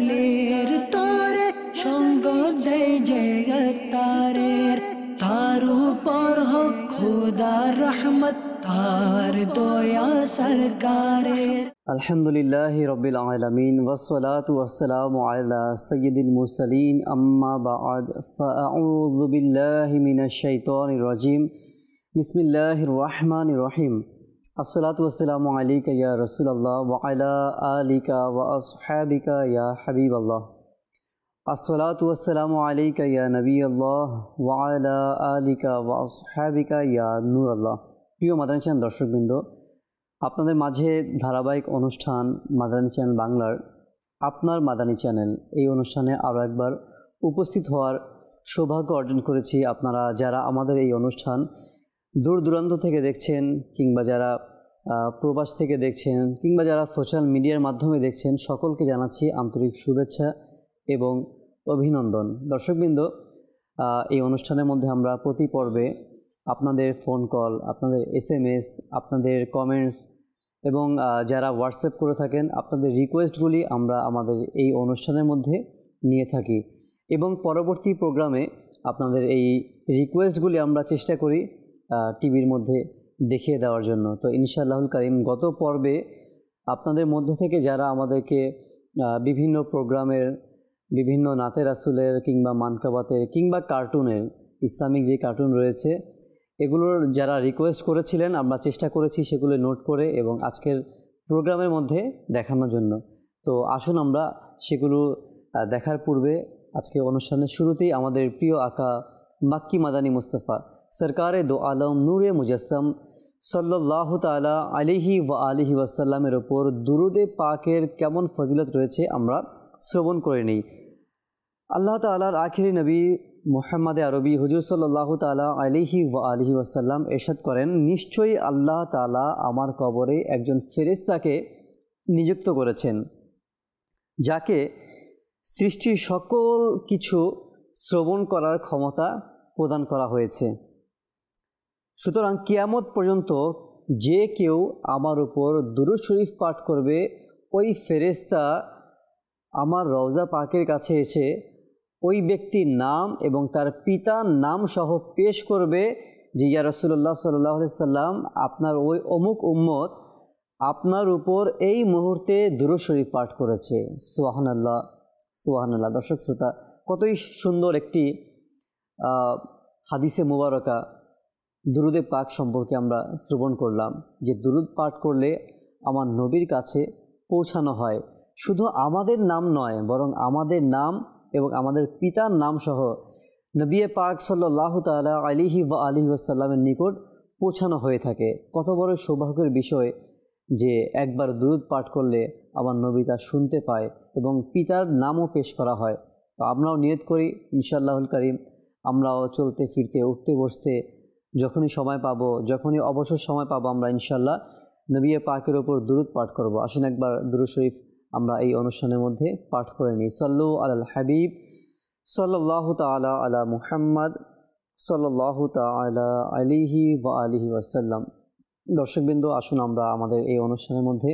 লের তোরে সঙ্গ দে জগতারের তার উপর হোক খোদার রহমত তার দয়া সরকারের। আলহামদুলিল্লাহি রাব্বিল আলামিন ওয়াসসালাতু ওয়াসসালামু আলা সাইয়্যিদিল মুরসালিন আম্মা বা'দ ফাআউযু বিল্লাহি মিনাশ শাইতানির রাজিম বিসমিল্লাহির রহমানির রহিম। আসসালাতু ওয়াসসালামু আলাইকা ইয়া রাসূলুল্লাহ ওয়া আলা আলিকা ওয়া আসহাবিকা ইয়া হাবিবাল্লাহ। আসসালাতু ওয়াসসালামু আলাইকা ইয়া নবিয়াল্লাহ ওয়া আলা আলিকা ওয়া আসহাবিকা ইয়া নূরাল্লাহ। প্রিয় মাদানী চ্যানেল দর্শকবৃন্দ, আপনাদের মাঝে ধারাবাহিক অনুষ্ঠান মাদানী চ্যানেল বাংলার আপনার মাদানী চ্যানেল এই অনুষ্ঠানে আরও একবার উপস্থিত হওয়ার সৌভাগ্য অর্জন করেছি। আপনারা যারা আমাদের এই অনুষ্ঠান দূর দূরান্ত থেকে দেখছেন, কিংবা যারা প্রবাস থেকে দেখছেন, কিংবা যারা সোশ্যাল মিডিয়ার মাধ্যমে দেখছেন, সকলকে জানাচ্ছি আন্তরিক শুভেচ্ছা এবং অভিনন্দন। দর্শকবৃন্দ, এই অনুষ্ঠানের মধ্যে আমরা প্রতি পর্বে আপনাদের ফোন কল, আপনাদের SMS, আপনাদের কমেন্টস এবং যারা হোয়াটসঅ্যাপ করে থাকেন আপনাদের রিকোয়েস্টগুলি আমরা আমাদের এই অনুষ্ঠানের মধ্যে নিয়ে থাকি এবং পরবর্তী প্রোগ্রামে আপনাদের এই রিকোয়েস্টগুলি আমরা চেষ্টা করি টিভির মধ্যে দেখিয়ে দেওয়ার জন্য। তো ইনশাআল্লাহুল কারীম গত পর্বে আপনাদের মধ্যে থেকে যারা আমাদেরকে বিভিন্ন প্রোগ্রামের, বিভিন্ন নাতে রাসূলের কিংবা মানকাবাতের কিংবা কার্টুনের, ইসলামিক যে কার্টুন রয়েছে এগুলোর যারা রিকোয়েস্ট করেছিলেন আমরা চেষ্টা করেছি সেগুলো নোট করে এবং আজকের প্রোগ্রামের মধ্যে দেখানোর জন্য। তো আসুন আমরা সেগুলো দেখার পূর্বে আজকে অনুষ্ঠানের শুরুতেই আমাদের প্রিয় আকা মাক্কি মাদানী মুস্তাফা সরকারে দো আলম নূরে মুজাসসাম সাল্লাল্লাহু তাআলা আলাইহি ওয়া আলিহি ওয়াসাল্লামের ওপর দুরুদে পাকের কেমন ফজিলত রয়েছে আমরা শ্রবণ করে নিই। আল্লাহ তাআলার আখিরি নবী মুহাম্মদে আরবি হুজুর সাল্লাল্লাহু তাআলা আলাইহি ওয়া আলিহি ওয়াসাল্লাম ইরশাদ করেন, নিশ্চয়ই আল্লাহ তাআলা আমার কবরে একজন ফেরেশতাকে নিযুক্ত করেছেন যাকে সৃষ্টির সকল কিছু শ্রবণ করার ক্ষমতা প্রদান করা হয়েছে। সুতরাং কিয়ামত পর্যন্ত যে কেউ আমার উপর দুরূদ শরীফ পাঠ করবে ওই ফেরেশতা আমার রওজা পাকের কাছে এসে ওই ব্যক্তির নাম এবং তার পিতার নাম সহ পেশ করবে যে ইয়া রাসূলুল্লাহ সাল্লাল্লাহু আলাইহি সাল্লাম, আপনার ওই অমুক উম্মত আপনার উপর এই মুহূর্তে দুরূদ শরীফ পাঠ করেছে। সুবহানাল্লাহ, সুবহানাল্লাহ। দর্শক শ্রোতা, কতই সুন্দর একটি হাদিসে মুবারকা দুরুদে পাক সম্পর্কে আমরা শ্রবণ করলাম যে দুরুদ পাঠ করলে আমার নবীর কাছে পৌঁছানো হয়। শুধু আমাদের নাম নয়, বরং আমাদের নাম এবং আমাদের পিতার নাম সহ নবী পাক সাল্লাল্লাহু তাআলা আলাইহি ওয়া আলিহি ওয়াসাল্লামের নিকট পৌঁছানো হয়ে থাকে। কত বড় সৌভাগ্যের বিষয় যে একবার দুরুদ পাঠ করলে আমার নবী তা শুনতে পায় এবং পিতার নামও পেশ করা হয়। তো আমরাও নিয়ত করি ইনশাআল্লাহুল কারীম আমরাও চলতে ফিরতে, উঠতে বসতে যখনই সময় পাবো, যখনই অবসর সময় পাবো, আমরা ইনশাআল্লাহ নবী পাকের ওপর দুরুদ পাঠ করব। আসুন একবার দুরুদ শরীফ আমরা এই অনুষ্ঠানের মধ্যে পাঠ করে নিই। সাল্লু আলাল হাবিব সাল্লাল্লাহু তাআলা আলা মুহাম্মদ সাল্লাল্লাহু তাআলা আলাইহি ওয়া আলিহি ওয়াসাল্লাম। দর্শকবৃন্দ, আসুন আমরা আমাদের এই অনুষ্ঠানের মধ্যে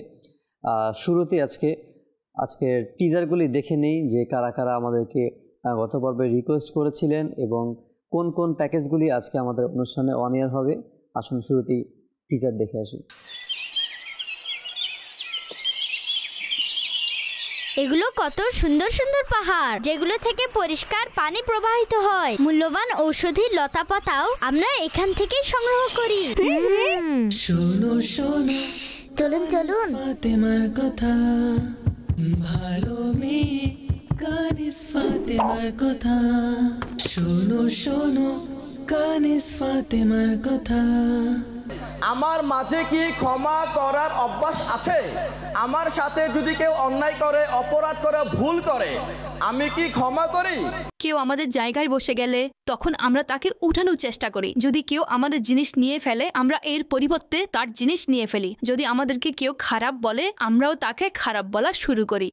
শুরুতে আজকের টিজারগুলি দেখে নিই যে কারা কারা আমাদেরকে গত পর্বে রিকোয়েস্ট করেছিলেন এবং কোন কোন প্যাকেজগুলি আজকে আমাদের অনুষ্ঠানে অন এয়ার হবে। আসুন শুরুতেই টিজার দেখে আসি। এগুলো কত সুন্দর সুন্দর পাহাড়, যেগুলো থেকে পরিষ্কার পানি প্রবাহিত হয়। মূল্যবান ঔষধি লতাপাতাও আমরা এখান থেকেই সংগ্রহ করি। শোনো শোনো, চলুন চলুন, ফাতেমার কথা, ভালো মেয়ে কানিস ফাতেমার কথা। শোনো শোনো, কানিস ফাতেমার কথা। আমার মাঝে কি ক্ষমা করার অভ্যাস আছে? আমার সাথে যদি কেউ অন্যায় করে, অপরাধ করে, ভুল করে, আমি কি ক্ষমা করি? কেউ আমাদের জায়গায় বসে গেলে তখন আমরা তাকে উঠানোর চেষ্টা করি। যদি কেউ আমাদের জিনিস নিয়ে ফেলে আমরা এর পরিবর্তে তার জিনিস নিয়ে ফেলি। যদি আমাদেরকে কেউ খারাপ বলে আমরাও তাকে খারাপ বলা শুরু করি।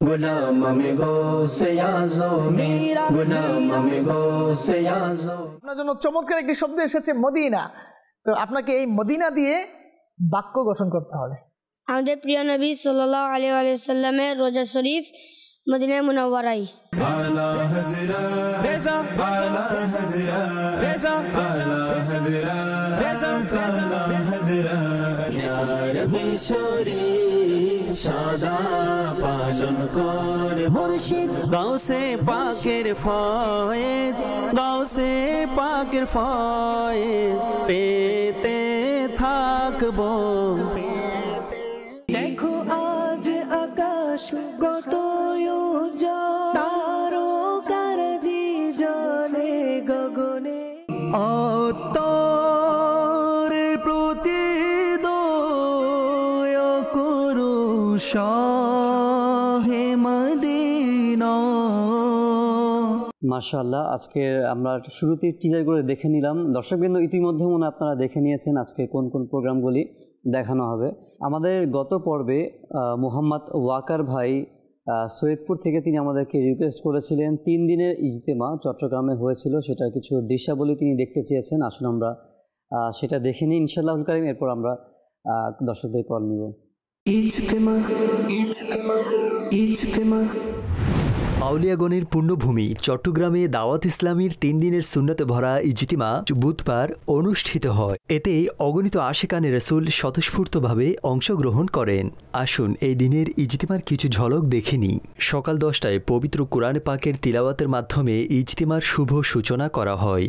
আপনার জন্য চমৎকার একটি শব্দ এসেছে, মদিনা। তো আপনাকে এই মদিনা দিয়ে বাক্য গঠন করতে হবে। আমাদের প্রিয় নবী সাল্লাল্লাহু আলাইহি ওয়াসাল্লামের রোজা শরীফ মদিনা মুনাওয়ারায়। আলা হযরত রেজা আলা হযরত রেজা আলা হযরত রেজা আলা হযরত ইয়া রব্বি শরীফ সাদা পালন করে মুর্শিদ গাউসে পাকের ফয়েজ গাউসে পাকের ফয়েজ পেতে থাকবো। দেখো আজ আকাশ কত উজ্জ্বল তারকার জি জ্বলে গগনে অতরের প্রতি দয়া করো শাহে মদিনা। মাশাআল্লাহ, আজকে আমরা শুরুতে টিজার করে দেখে নিলাম। দর্শকবৃন্দ ইতিমধ্যে মনে আপনারা দেখে নিয়েছেন আজকে কোন কোন প্রোগ্রামগুলি দেখানো হবে। আমাদের গত পর্বে মোহাম্মদ ওয়াকার ভাই সৈয়দপুর থেকে তিনি আমাদেরকে রিকোয়েস্ট করেছিলেন 3 দিনের ইজতেমা চট্টগ্রামে হয়েছিল, সেটার কিছু দৃশ্যাবলী তিনি দেখতে চেয়েছেন। আসুন আমরা সেটা দেখে নিই ইনশাআল্লাহুল কারীম, এরপর আমরা দর্শকদের কল নিব। ইজতেমা ইজতেমা ইজতেমা। আউলিয়াগণের পুণ্যভূমি চট্টগ্রামে দাওয়াত ইসলামীর 3 দিনের সুন্নতে ভরা ইজতিমা বুধবার অনুষ্ঠিত হয়। এতে অগণিত আশিকানে রাসূল স্বতঃস্ফূর্তভাবে অংশগ্রহণ করেন। আসুন এই দিনের ইজতিমার কিছু ঝলক দেখে নিই। সকাল 10টায় পবিত্র কোরআন পাকের তিলাওয়াতের মাধ্যমে ইজতিমার শুভ সূচনা করা হয়।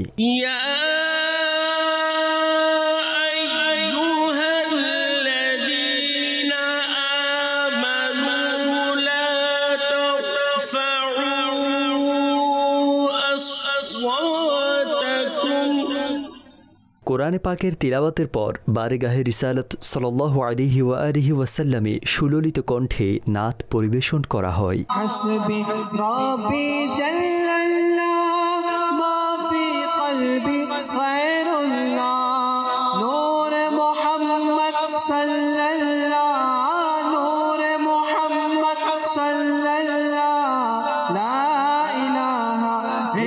কোরআনে পাকের তিলাওয়াতের পর বারেগাহে রিসালাত সাল্লাল্লাহু আলাইহি ওয়া আলিহি ওয়াসাল্লামে সুললিত কণ্ঠে নাত পরিবেশন করা হয়। হাসবি রাব্বি জাল্লাল্লাহ মা ফি কলবি গায়রুল্লাহ নূর মুহাম্মদ সাল্লাল্লাহ নূর মুহাম্মদ সাল্লাল্লাহ লা ইলাহা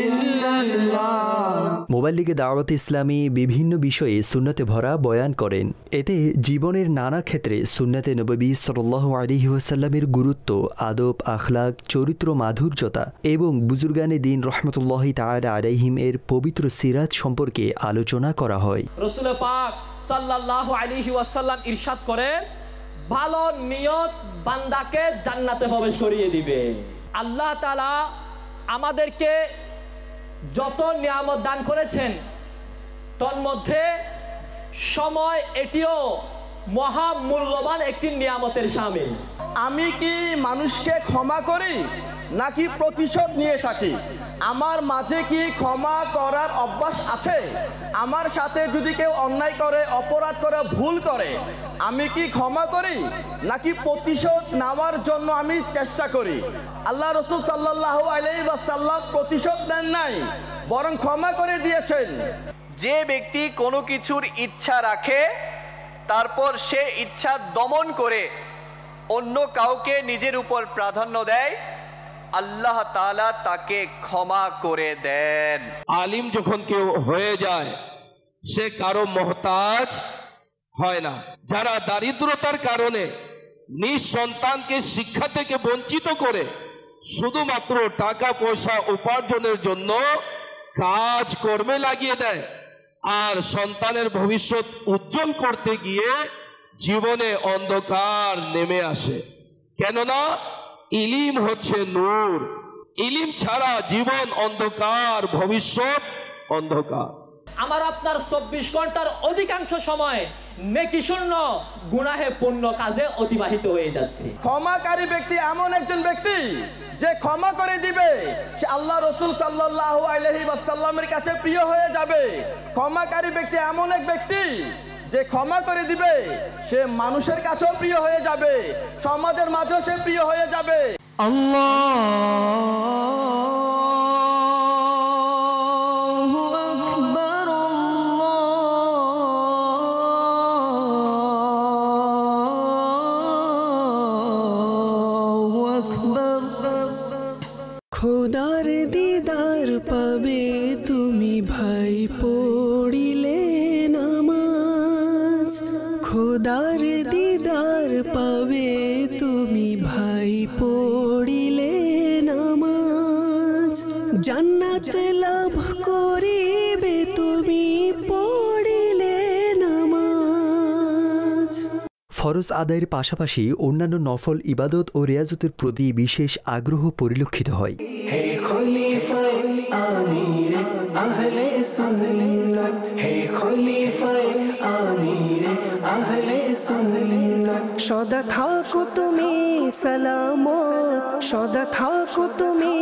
ইল্লাল্লাহ। মোবাইল লিগে দাওয়াত ইসলামী বিভিন্ন বিষয়ে সুন্নতে ভরা বয়ান করেন। এতে জীবনের নানা ক্ষেত্রে সুন্নতে নববী সাল্লাল্লাহু আলাইহি ওয়াসাল্লামের গুরুত্ব, আদব, আখলাক, চরিত্র মাধুর্যতা এবং বুজুর্গানে দ্বীন রাহমাতুল্লাহি তাআলা আলাইহিম এর পবিত্র সিরাত সম্পর্কে আলোচনা করা হয়। রাসূল পাক সাল্লাল্লাহু আলাইহি ওয়াসাল্লাম ইরশাদ করেন, ভালো নিয়ত বান্দাকে জান্নাতে প্রবেশ করিয়ে দিবে। আল্লাহ তাআলা আমাদেরকে যত নিয়ামত দান করেছেন তন্মধ্যে সময় এটিও মহা মূল্যবান একটি নিয়ামতের শামিল। আমি কি মানুষকে ক্ষমা করি নাকি প্রতিশোধ নিয়ে থাকি? আমার মাঝে কি ক্ষমা করার অভ্যাস আছে? আমার সাথে যদি কেউ অন্যায় করে, অপরাধ করে, ভুল করে, আমি কি ক্ষমা করি নাকি প্রতিশোধ নেওয়ার জন্য আমি চেষ্টা করি? আল্লাহ রাসূল সাল্লাল্লাহু আলাইহি ওয়াসাল্লাম প্রতিশোধ নেন নাই, বরং ক্ষমা করে দিয়েছেন। যে ব্যক্তি কোনো কিছুর ইচ্ছা রাখে তারপর সে ইচ্ছা দমন করে অন্য কাউকে নিজের উপর প্রাধান্য দেয়, আল্লাহ তাআলা তাকে ক্ষমা করে দেন। আলিম যখন কেউ হয়ে যায় সে কারো মহতাজ হয় না। যারা দারিদ্রতার কারণে নিজ সন্তানকে শিক্ষা থেকে বঞ্চিত করে শুধুমাত্র টাকা পয়সা উপার্জনের জন্য কাজ কর্মে লাগিয়ে দেয় আর সন্তানের ভবিষ্যৎ উজ্জ্বল করতে গিয়ে জীবনে অন্ধকার নেমে আসে, কেননা ইলিম হচ্ছে নূর। ইলিম ছাড়া জীবন অন্ধকার, ভবিষ্যৎ অন্ধকার। আমার আপনার 24 ঘন্টার অধিকাংশ সময় নেকি শূন্য গুনাহে পূর্ণ কাজে অতিবাহিত হয়ে যাচ্ছে। ক্ষমাকারী ব্যক্তি এমন একজন ব্যক্তি যে ক্ষমা করে দিবে, সে আল্লাহ রাসূল সাল্লাল্লাহু আলাইহি ওয়াসাল্লামের কাছে প্রিয় হয়ে যাবে। ক্ষমাকারী ব্যক্তি এমন এক ব্যক্তি যে ক্ষমা করে দিবে, সে মানুষের কাছেও প্রিয় হয়ে যাবে, সমাজের মাঝেও সে প্রিয় হয়ে যাবে। আল্লাহু আকবার আল্লাহু আকবার। খোদার দিদার পাবে তুমি ভাই পড়িলে নামাজ, খোদার দিদার পাবে তুমি ভাই পড়িলে জান্নাত লাভ করিবে তুমি পড়িলে নামাজ। ফরজ আদায়ের পাশাপাশি অন্যান্য নফল ইবাদত ও রিয়াজতের প্রতি বিশেষ আগ্রহ পরিলক্ষিত হয়। হে খলিফায়ে আমিরে আহলে সুন্নাত, হে খলিফায়ে আমিরে আহলে সুন্নাত। সদা থাকো তুমি সালামত, সদা থাকো তুমি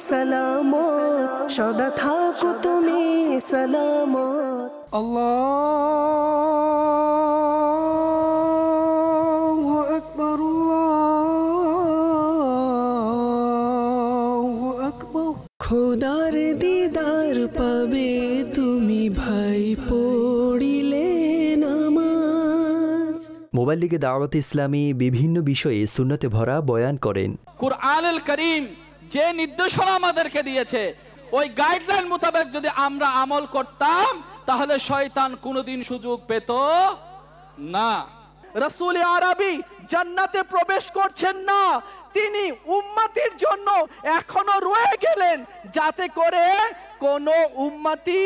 সালামত, সদা থাকো তুমি সালামত। আল্লাহু আকবার, আল্লাহু আকবার। খোদার দিদার পাবে তুমি ভাই পড়িলে নামাজ। মোবাইল লিগে দাওয়াত ইসলামী বিভিন্ন বিষয়ে সুন্নতে ভরা বয়ান করেন। কুরআনুল কারীম যে নির্দেশনা আমাদেরকে দিয়েছে ওই গাইডলাইন মোতাবেক যদি আমরা আমল করতাম তাহলে শয়তান কোনোদিন সুযোগ পেত না। রাসূল আরবি জান্নাতে প্রবেশ করছেন না, তিনি উম্মতির জন্য এখনো রয়ে গেলেন যাতে করে কোন উম্মতি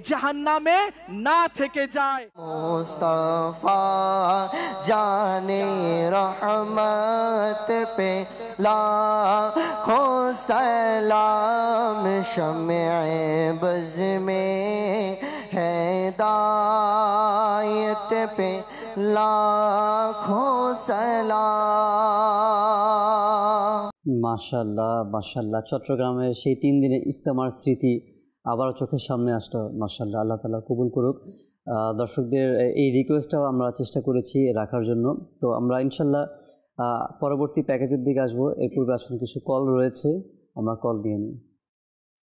জাহান্নামে না থেকে যায়। মুস্তাফা জানে রহমত পে লাখো সালাম, শমে বজ মে হেদায়েত পে লাখো সালাম। মাশাআল্লাহ মাশাআল্লাহ, চট্টগ্রামের সেই 3 দিনের ইজতেমার স্মৃতি আবারও চোখের সামনে আসলো। মাশাআল্লাহ, আল্লাহ তাআলা কবুল করুক। দর্শকদের এই রিকোয়েস্টটাও আমরা চেষ্টা করেছি রাখার জন্য। তো আমরা ইনশাআল্লাহ পরবর্তী প্যাকেজের দিকে আসবো। এর পূর্বে আসলে কিছু কল রয়েছে, আমরা কল নিয়ে নিই।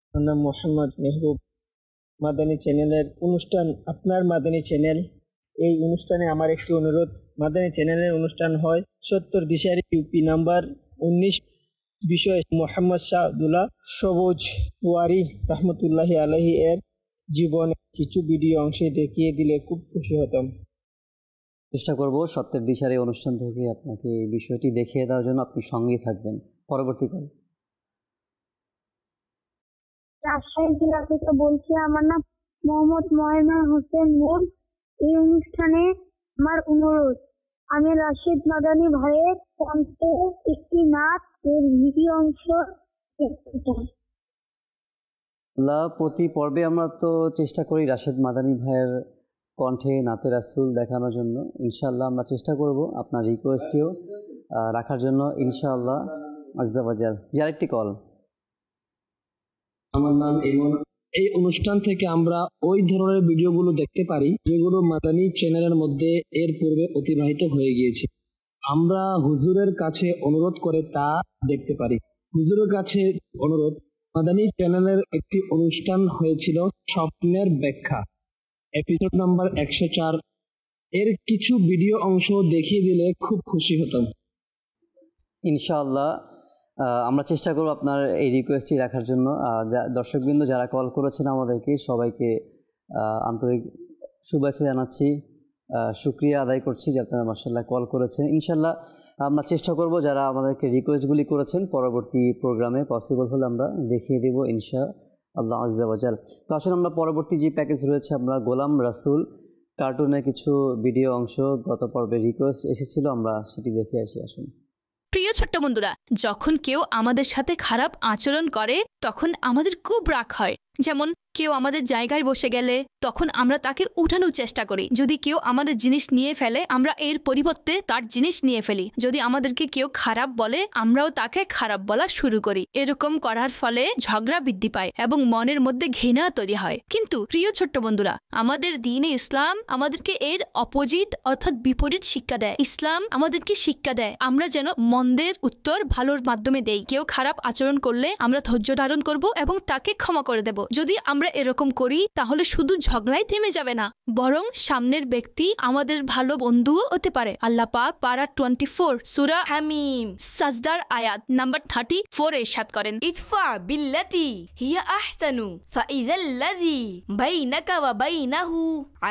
আমার নাম মোহাম্মদ মেহবুব, মাদানী চ্যানেলের অনুষ্ঠান আপনার মাদানী চ্যানেল। এই অনুষ্ঠানে আমার একটি অনুরোধ, মাদানী চ্যানেলের অনুষ্ঠান হয় 70 দিশারি ইউপি নাম্বার 19, বিষয় মোহাম্মদ শাহ আব্দুল্লাহ সবুজ ওয়ারি রহমতুল্লাহি আলাইহি এর জীবনে কিছু ভিডিও অংশে দেখিয়ে দিলে খুব খুশি হতাম। চেষ্টা করব সত্যের দিশার এই অনুষ্ঠান থেকে আপনাকে এই বিষয়টি দেখিয়ে দেওয়ার জন্য। আপনি সঙ্গেই থাকবেন। পরবর্তী কল। রাজশাহী জেলা থেকে বলছি, আমার নাম মোহাম্মদ ময়না হোসেন নূর। এই অনুষ্ঠানে আমার অনুরোধ, আমি রাশিদ মাদানী ভাইয়ের কণ্ঠে একটি নাচ এর ভিডিও অংশ দেখতে চাই। প্রতি পর্বে আমরা তো চেষ্টা করি রাশেদ মাদানী ভাইয়ের কণ্ঠে নাতে রাসূল দেখানোর জন্য। ইনশাআল্লাহ আমরা চেষ্টা করব আপনার রিকোয়েস্টটিও রাখার জন্য ইনশাআল্লাহ আজ্জা ওয়াজাল। আরেকটি কল। আমার নাম ইমন। এই অনুষ্ঠান থেকে আমরা ওই ধরনের ভিডিওগুলো দেখতে পারি যেগুলো মাদানী চ্যানেলের মধ্যে এর পূর্বে অতিবাহিত হয়ে গিয়েছে। আমরা হুজুরের কাছে অনুরোধ করে তা দেখতে পারি। হুজুরের কাছে অনুরোধ, মাদানী চ্যানেলের একটি অনুষ্ঠান হয়েছিল স্বপ্নের ব্যাখ্যা, এপিসোড নাম্বার 104, এর কিছু ভিডিও অংশ দেখিয়ে দিলে খুব খুশি হতাম। ইনশাআল্লাহ আমরা চেষ্টা করব আপনার এই রিকোয়েস্টটি রাখার জন্য। দর্শকবৃন্দ যারা কল করেছেন আমাদেরকে সবাইকে আন্তরিক শুভেচ্ছা জানাচ্ছি, শুকরিয়া আদায় করছি যে আপনারা মাশাআল্লাহ কল করেছেন। ইনশাআল্লাহ আমরা চেষ্টা করব যারা আমাদেরকে রিকোয়েস্টগুলি করেছেন পরবর্তী প্রোগ্রামে পসিবল হলে আমরা দেখিয়ে দেব ইনশাআল্লাহ আজ্জা ওয়াজাল। তো আসলে আমরা পরবর্তী যে প্যাকেজ রয়েছে, আমরা গোলাম রাসূল কার্টুনের কিছু ভিডিও অংশ গত পর্বে রিকোয়েস্ট এসেছিল, আমরা সেটি দেখে আসি। আসুন। প্রিয় ছোট্ট বন্ধুরা, যখন কেউ আমাদের সাথে খারাপ আচরণ করে তখন আমাদের খুব রাগ হয়। যেমন কেউ আমাদের জায়গায় বসে গেলে তখন আমরা তাকে উঠানোর চেষ্টা করি। যদি কেউ আমাদের জিনিস নিয়ে ফেলে আমরা এর পরিবর্তে তার জিনিস নিয়ে ফেলি। যদি আমাদেরকে কেউ খারাপ বলে আমরাও তাকে খারাপ বলা শুরু করি। এরকম করার ফলে ঝগড়া বৃদ্ধি পায় এবং মনের মধ্যে ঘৃণা তৈরি হয়। কিন্তু প্রিয় ছোট্ট বন্ধুরা, আমাদের দ্বীনে ইসলাম আমাদেরকে এর অপোজিট অর্থাৎ বিপরীত শিক্ষা দেয়। ইসলাম আমাদেরকে শিক্ষা দেয় আমরা যেন মন্দের উত্তর ভালোর মাধ্যমে দেই। কেউ খারাপ আচরণ করলে আমরা ধৈর্য ধারণ করব এবং তাকে ক্ষমা করে দেব। যদি আমরা এরকম করি তাহলে শুধু ঝগড়াই থেমে যাবে না, বরং সামনের ব্যক্তি আমাদের ভালো বন্ধুও হতে পারে। আল্লাহ পাক পারা 24 সূরা হামিম সাজদার আয়াত নাম্বার 34 ইরশাদ করেন, ইদফা বিল্লাতি হিয়া আহসানু ফাইযাল্লাযী বাইনাকা ওয়া বাইনাহু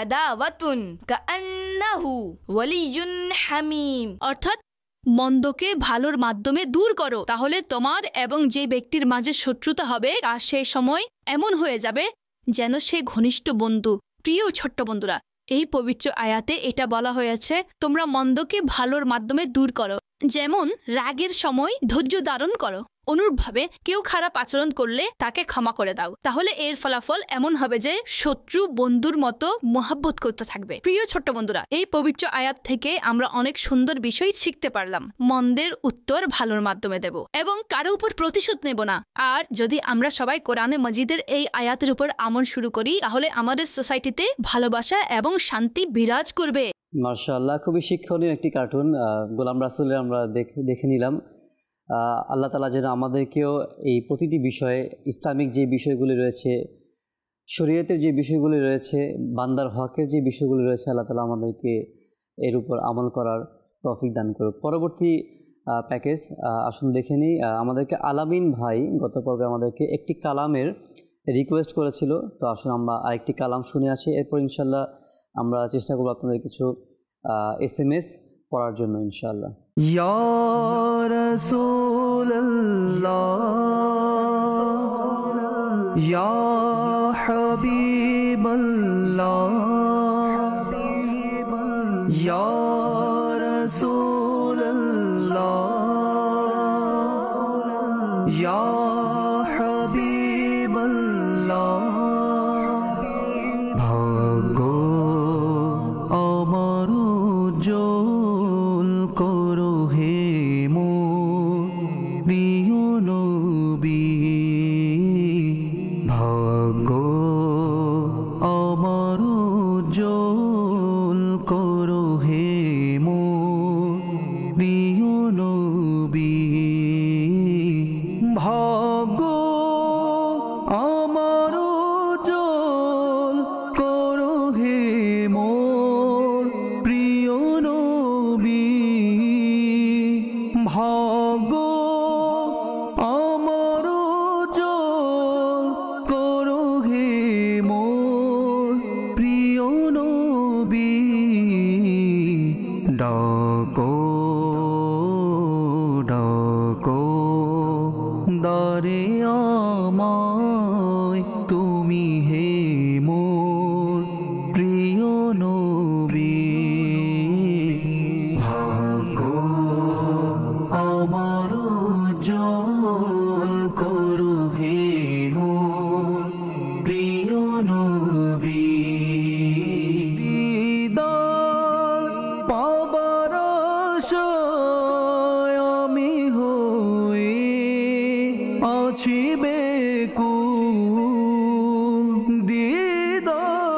আদাওয়াতুন কাআন্নাহু ওয়ালিয়ুন হামিম। অর্থাৎ মন্দকে ভালোর মাধ্যমে দূর করো, তাহলে তোমার এবং যে ব্যক্তির মাঝে শত্রুতা হবে আর সেই সময় এমন হয়ে যাবে যেন সে ঘনিষ্ঠ বন্ধু। প্রিয় ছোট্ট বন্ধুরা, এই পবিত্র আয়াতে এটা বলা হয়েছে তোমরা মন্দকে ভালোর মাধ্যমে দূর করো, যেমন রাগের সময় ধৈর্য ধারণ করো। অনুরূপভাবে কেউ খারাপ আচরণ করলে তাকে ক্ষমা করে দাও, তাহলে এর ফলাফল এমন হবে যে শত্রু বন্ধুর মতো মহাব্বত করতে থাকবে। প্রিয় ছোট্ট বন্ধুরা, এই পবিত্র আয়াত থেকে আমরা অনেক সুন্দর বিষয় শিখতে পারলাম। মন্দের উত্তর ভালোর মাধ্যমে দেব এবং কারো উপর প্রতিশোধ নেব না। আর যদি আমরা সবাই কোরআনে মজিদের এই আয়াতের উপর আমল শুরু করি, তাহলে আমাদের সোসাইটিতে ভালোবাসা এবং শান্তি বিরাজ করবে। মাশাআল্লাহ, খুবই শিক্ষণীয় একটি কার্টুন গোলাম রাসূলের আমরা দেখে নিলাম। আল্লাহ তাআলা যেন আমাদেরকেও এই প্রতিটি বিষয়ে, ইসলামিক যে বিষয়গুলি রয়েছে, শরীয়তের যে বিষয়গুলি রয়েছে, বান্দার হকের যে বিষয়গুলি রয়েছে, আল্লাহ তাআলা আমাদেরকে এর উপর আমল করার তৌফিক দান করুক। পরবর্তী প্যাকেজ আসুন দেখে নিই। আমাদেরকে আলামিন ভাই গত পর্বে আমাদেরকে একটি কালামের রিকোয়েস্ট করেছিল, তো আসুন আমরা আরেকটি কালাম শুনে আসি, এরপর ইনশাল্লাহ আমরা চেষ্টা করব আপনাদের কিছু SMS পড়ার জন্য ইনশাআল্লাহ। ইয়া রাসূলুল্লাহ ইয়া হাবিবাল্লাহ ইয়া রাসূলুল্লাহ ইয়া হাবিবাল্লাহ ভাগ্য আমার উজ্জ্বল করো হে মোর প্রিয় নবী, ভাগ্য আমার উজ্জ্বল করো হে মোর প্রিয় নবী, ভাগ্য আমার উজ্জ্বল করো হে মোর প্রিয় নবী, ভাগ্য আমার উজ্জ্বল করো হে মোর প্রিয় নবী, ডাকো ডাকো দারে আমায় তুমি হে মোর প্রিয় নবী, ভাগ্য আমার উজ্জ্বল করো হে মোর প্রিয় নবী, দিদার পাবার আশায় আমি হয়ে আছি বেকুল, দিদার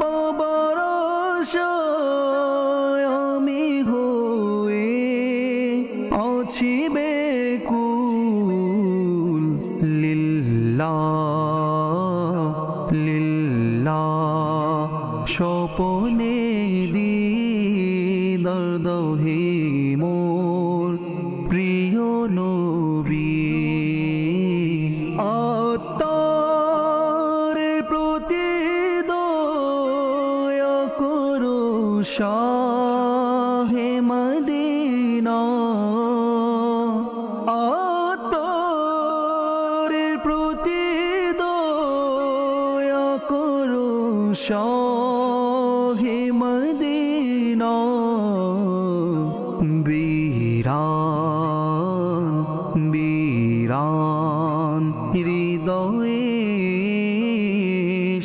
পাবার আশায় আমি হয়ে আছি বেকুল, লিল্লাহ লিল্লাহ স্বপনে দিদার দাও হে মোর প্রিয় নবী, আত্মারের প্রতি দয়া করো শাহে মদিনা, আত্মারের প্রতি দয়া করো শাহে মদিনা, বিরান বিরান হৃদয়ে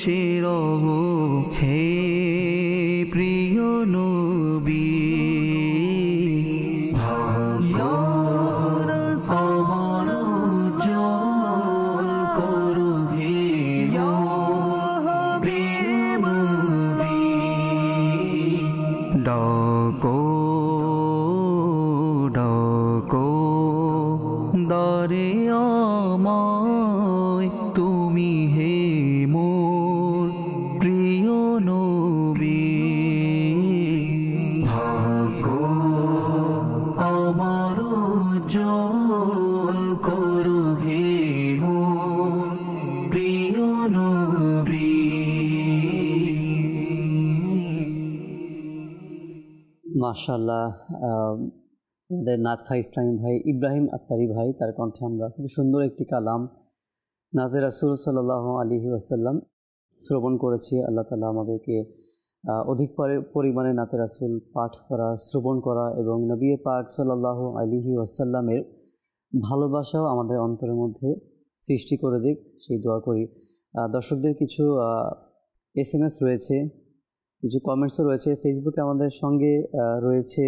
শিরহ হে প্রিয় নবী, ভাগ্য আমার উজ্জ্বল করো হে প্রিয় নবী, ডাকো ডাকো দারে আমায় তুমি হে মোর প্রিয় নবী, ভাগ্য আমার উজ্জ্বল করো হে মোর প্রিয় নবী। মাশাআল্লাহ, আমাদের নাথা ইসলামী ভাই ইব্রাহিম আত্তারি ভাই, তার কণ্ঠে আমরা খুব সুন্দর একটি কালাম নাতে রাসূল সাল্লাল্লাহু আলাইহি ওয়াসাল্লাম শ্রবণ করেছি। আল্লাহ তাআলা আমাদেরকে অধিক পরিমাণে নাতে রাসূল পাঠ করা, শ্রবণ করা এবং নবী পাক সাল্লাল্লাহু আলাইহি ওয়াসাল্লামের ভালোবাসাও আমাদের অন্তরের মধ্যে সৃষ্টি করে দিক, সেই দোয়া করি। দর্শকদের কিছু SMS রয়েছে, কিছু কমেন্টসও রয়েছে। ফেসবুকে আমাদের সঙ্গে রয়েছে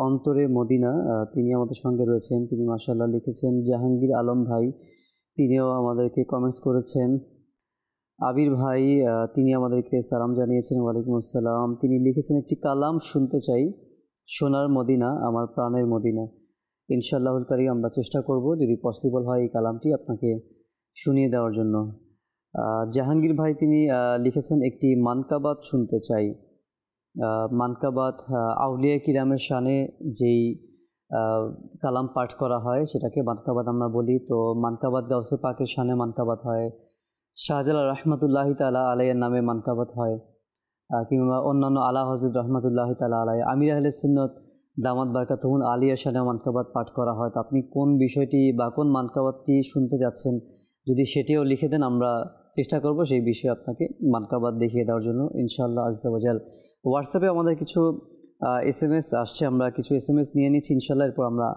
অন্তরে মদিনা, তিনি আমাদের সঙ্গে রয়েছেন, তিনি মাশাআল্লাহ লিখেছেন। জাহাঙ্গীর আলম ভাই তিনিও আমাদেরকে কমেন্টস করেছেন। আবির ভাই তিনি আমাদেরকে সালাম জানিয়েছেন, ওয়ালাইকুম আসসালাম। তিনি লিখেছেন একটি কালাম শুনতে চাই, সোনার মদিনা আমার প্রাণের মদিনা। ইনশাআল্লাহুল কারীম আমরা চেষ্টা করব যদি পসিবল হয় এই কালামটি আপনাকে শুনিয়ে দেওয়ার জন্য। জাহাঙ্গীর ভাই তিনি লিখেছেন একটি মানকাবাত শুনতে চাই। মানকাবাত আউলিয়া কিরামের শানে যেই কালাম পাঠ করা হয় সেটাকে মানকাবাত আমরা বলি। তো মানকাবাত গাউসে পাকের শানে মানকাবাত হয়, শাহজালাল রহমতুল্লাহি তাআলা আলাইয়ের নামে মানকাবাত হয়, কিংবা অন্যান্য আলা হযরত রহমতুল্লাহি তাআলা আলাই আমির আহলে সুন্নাত দামাত বারকাতুহুম আলিয়া শানে মানকাবাত পাঠ করা হয়। তো আপনি কোন বিষয়টি বা কোন মানকাবাতটি শুনতে যাচ্ছেন যদি সেটিও লিখে দেন, আমরা চেষ্টা করব সেই বিষয়ে আপনাকে মানকাবাত দেখিয়ে দেওয়ার জন্য ইনশাআল্লাহ আজ্জা ওয়া জাল। হোয়াটসঅ্যাপে আমাদের কিছু SMS আসছে, আমরা কিছু SMS নিয়ে নিচ্ছি ইনশাআল্লাহ, এরপর আমরা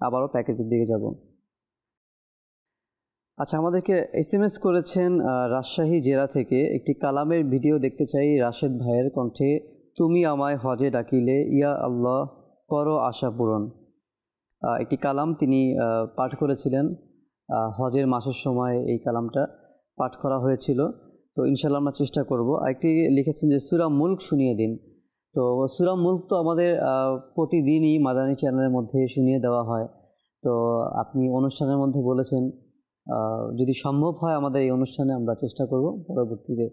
আবারও প্যাকেজের দিকে যাব। আচ্ছা, আমাদেরকে SMS করেছেন রাজশাহী জেলা থেকে, একটি কালামের ভিডিও দেখতে চাই রাশেদ ভাইয়ের কণ্ঠে। তুমি আমায় হজে ডাকিলে ইয়া আল্লাহ করো আশা পূরণ। একটি কালাম তিনি পাঠ করেছিলেন হজের মাসের সময়, এই কালামটা পাঠ করা হয়েছিল। তো ইনশাআল্লাহ আমরা চেষ্টা করব। আরেকটি লিখেছেন যে সূরা মুলক শুনিয়ে দিন। তো সূরা মুলক তো আমাদের প্রতিদিনই মাদানী চ্যানেলের মধ্যে শুনিয়ে দেওয়া হয়। তো আপনি অনুষ্ঠানের মধ্যে বলেছেন, যদি সম্ভব হয় আমাদের এই অনুষ্ঠানে আমরা চেষ্টা করব পরবর্তীতে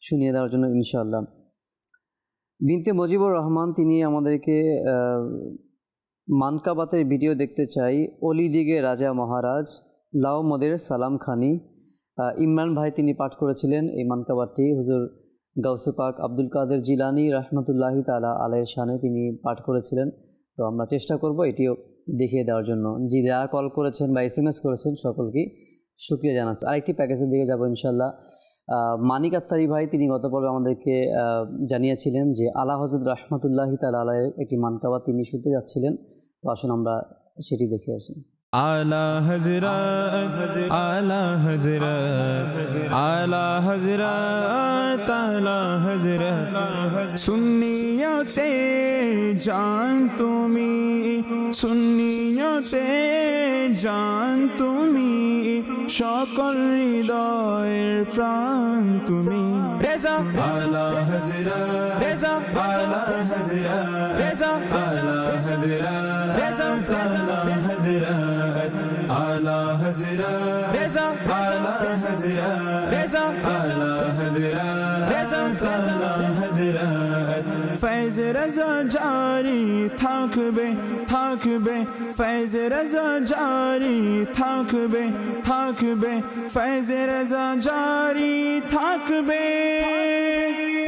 শুনিয়ে দেওয়ার জন্য ইনশাআল্লাহ। বিনতে মুজিবুর রহমান তিনি আমাদেরকে মানকাবাতের ভিডিও দেখতে চাই, অলি দিগে রাজা মহারাজ লাও মদের সালাম খানি। ইমরান ভাই তিনি পাঠ করেছিলেন এই মানকাবাতটি, হুজুর গাউসে পাক আব্দুল কাদের জিলানী রহমতুল্লাহি তাআলা আলাইহির শানে তিনি পাঠ করেছিলেন। তো আমরা চেষ্টা করব এটিও দেখিয়ে দেওয়ার জন্য। জি, যারা কল করেছেন বা SMS করেছেন সকলকে শুকরিয়া জানাচ্ছি। আরেকটি প্যাকেজের দিকে যাব ইনশাআল্লাহ। মানিক আত্তারি ভাই তিনি গত পর্বে আমাদেরকে জানিয়েছিলেন যে আলা হযরত রহমতুল্লাহি তাআলা আলাইহির একটি মানকাবাত তিনি শুনতে যাচ্ছিলেন। তো আসুন আমরা সেটি দেখে আসি। आला हजरत आला हजरत आला हजरत आला हजरत सुन्नियते जान तुमी सुन्नियते जान तुमी সকল হৃদয়ের প্রাণ তুমি রেজা আলা হযরত রেজা আলা হযরত রেজা আলা হযরত রেজা আলা হযরত আলা হযরত রেজা আলা হযরত রেজা আলা হযরত রেজা আলা হযরত ফৈজ রেজা জারি থাকবে থাকবে ফৈজ রেজা জারি থাকবে থাকবে ফৈজ রেজা জারি থাকবে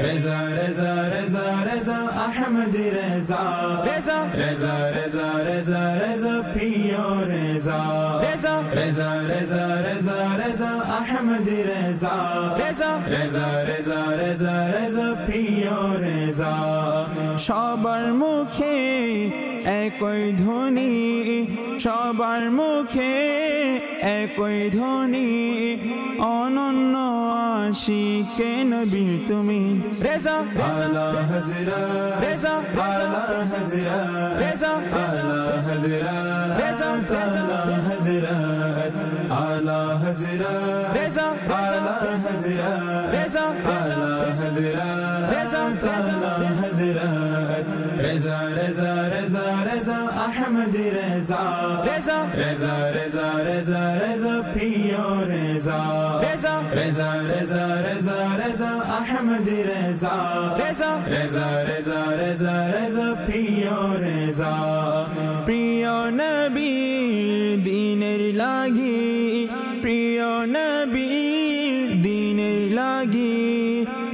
রেজা রেজা রেজা রেজা আহমদ রেজা রেজা রেজা রেজা রেজা রেজা প্রিয় রেজা রেজা রেজা রেজা রেজা রেজা আহমদ রেজা রেজা রেজা রেজা রেজা রেজা প্রিয় রেজা সবার মুখে একই ধ্বনি সবার মুখে একই ধ্বনি অনন্য আশিকে নবী তুমি রেজা আলা হযরত রেজা আলা হযরত রেজা আলা হযরত রেজা আলা হযরত আলা হযরত রেজা আলা হযরত রেজা আলা হযরত রেজা আলা হযরত রেজা রেজা রেজা রেজা আহমদ রেজা রেজা রেজা রেজা রেজা রেজা প্রিয় রেজা রেজা রেজা রেজা রেজা রেজা আহমদ রেজা রেজা রেজা রেজা রেজা রেজা প্রিয় রেজা প্রিয় নবী দিনের লাগি প্রিয় নবী দিনের লাগি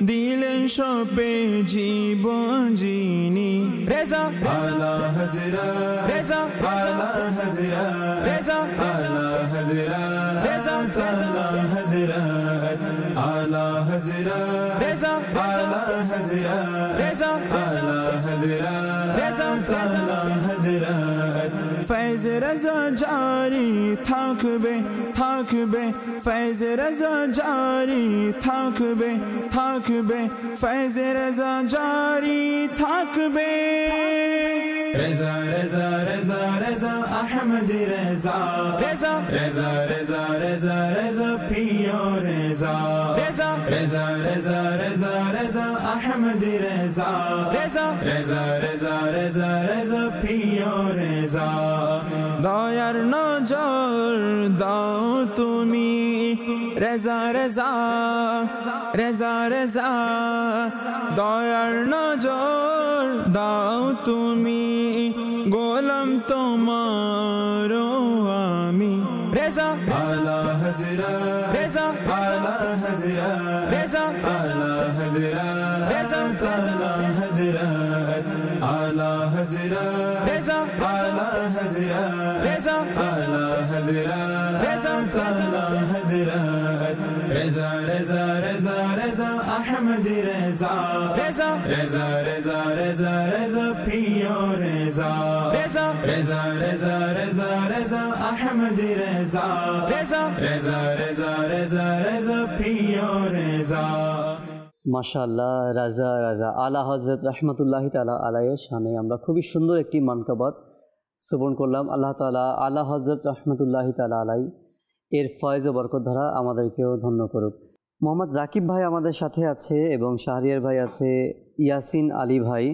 দিলেন সপে জীবন যিনি Reza Ala Hazrat Reza Ala Hazrat Reza Ala Hazrat Reza Ala Hazrat Ala Hazrat Reza Ala Hazrat Reza Ala Hazrat Reza Ala Hazrat Faiz Reza jari থাকবে থাকবে ফয়েজ রাজা জারি থাকবে থাকবে ফয়েজ রাজা জারি থাকবে রেজা রেজা রেজা রেজা আহমদ রেজা রেজা রেজা রেজা রেজা রেজা প্রিয় রেজা রেজা রেজা রেজা রেজা রেজা আহমদ রেজা রেজা রেজা রেজা রেজা রেজা প্রিয় রেজা দয়ার নজর দাও তুমি রেজা রেজা রেজা রেজা দয়ার নজর দাও তুমি গোলাম তোমার আমি রেজা আলা হযরত রেজা আলা হযরত রেজা আলা হযরত রেজা আলা হযরত আলা হযরত রেজা আলা হযরত রেজা আলা হযরত রেজা আলা হযরত রেজা রেজা রেজা রেজা আহমদ রেজা রেজা রেজা রেজা রেজা রেজা প্রিয় রেজা রেজা রেজা রেজা রেজা রেজা আহমদ রেজা রেজা রেজা রেজা রেজা রেজা প্রিয় রেজা মাশাআল্লাহ রাজা রাজা আলা হযরত রাহমাতুল্লাহি তাআলা আলাইহির শানে আমরা খুবই সুন্দর একটি মানকাবাত শ্রবণ করলাম। আল্লাহ তাআলা আলা হযরত রাহমাতুল্লাহি তাআলা আলাই এর ফয়েজ ও বরকত ধারা আমাদেরকেও ধন্য করুক। মোহাম্মদ রাকিব ভাই আমাদের সাথে আছে এবং শাহরিয়ার ভাই আছে, ইয়াসিন আলী ভাই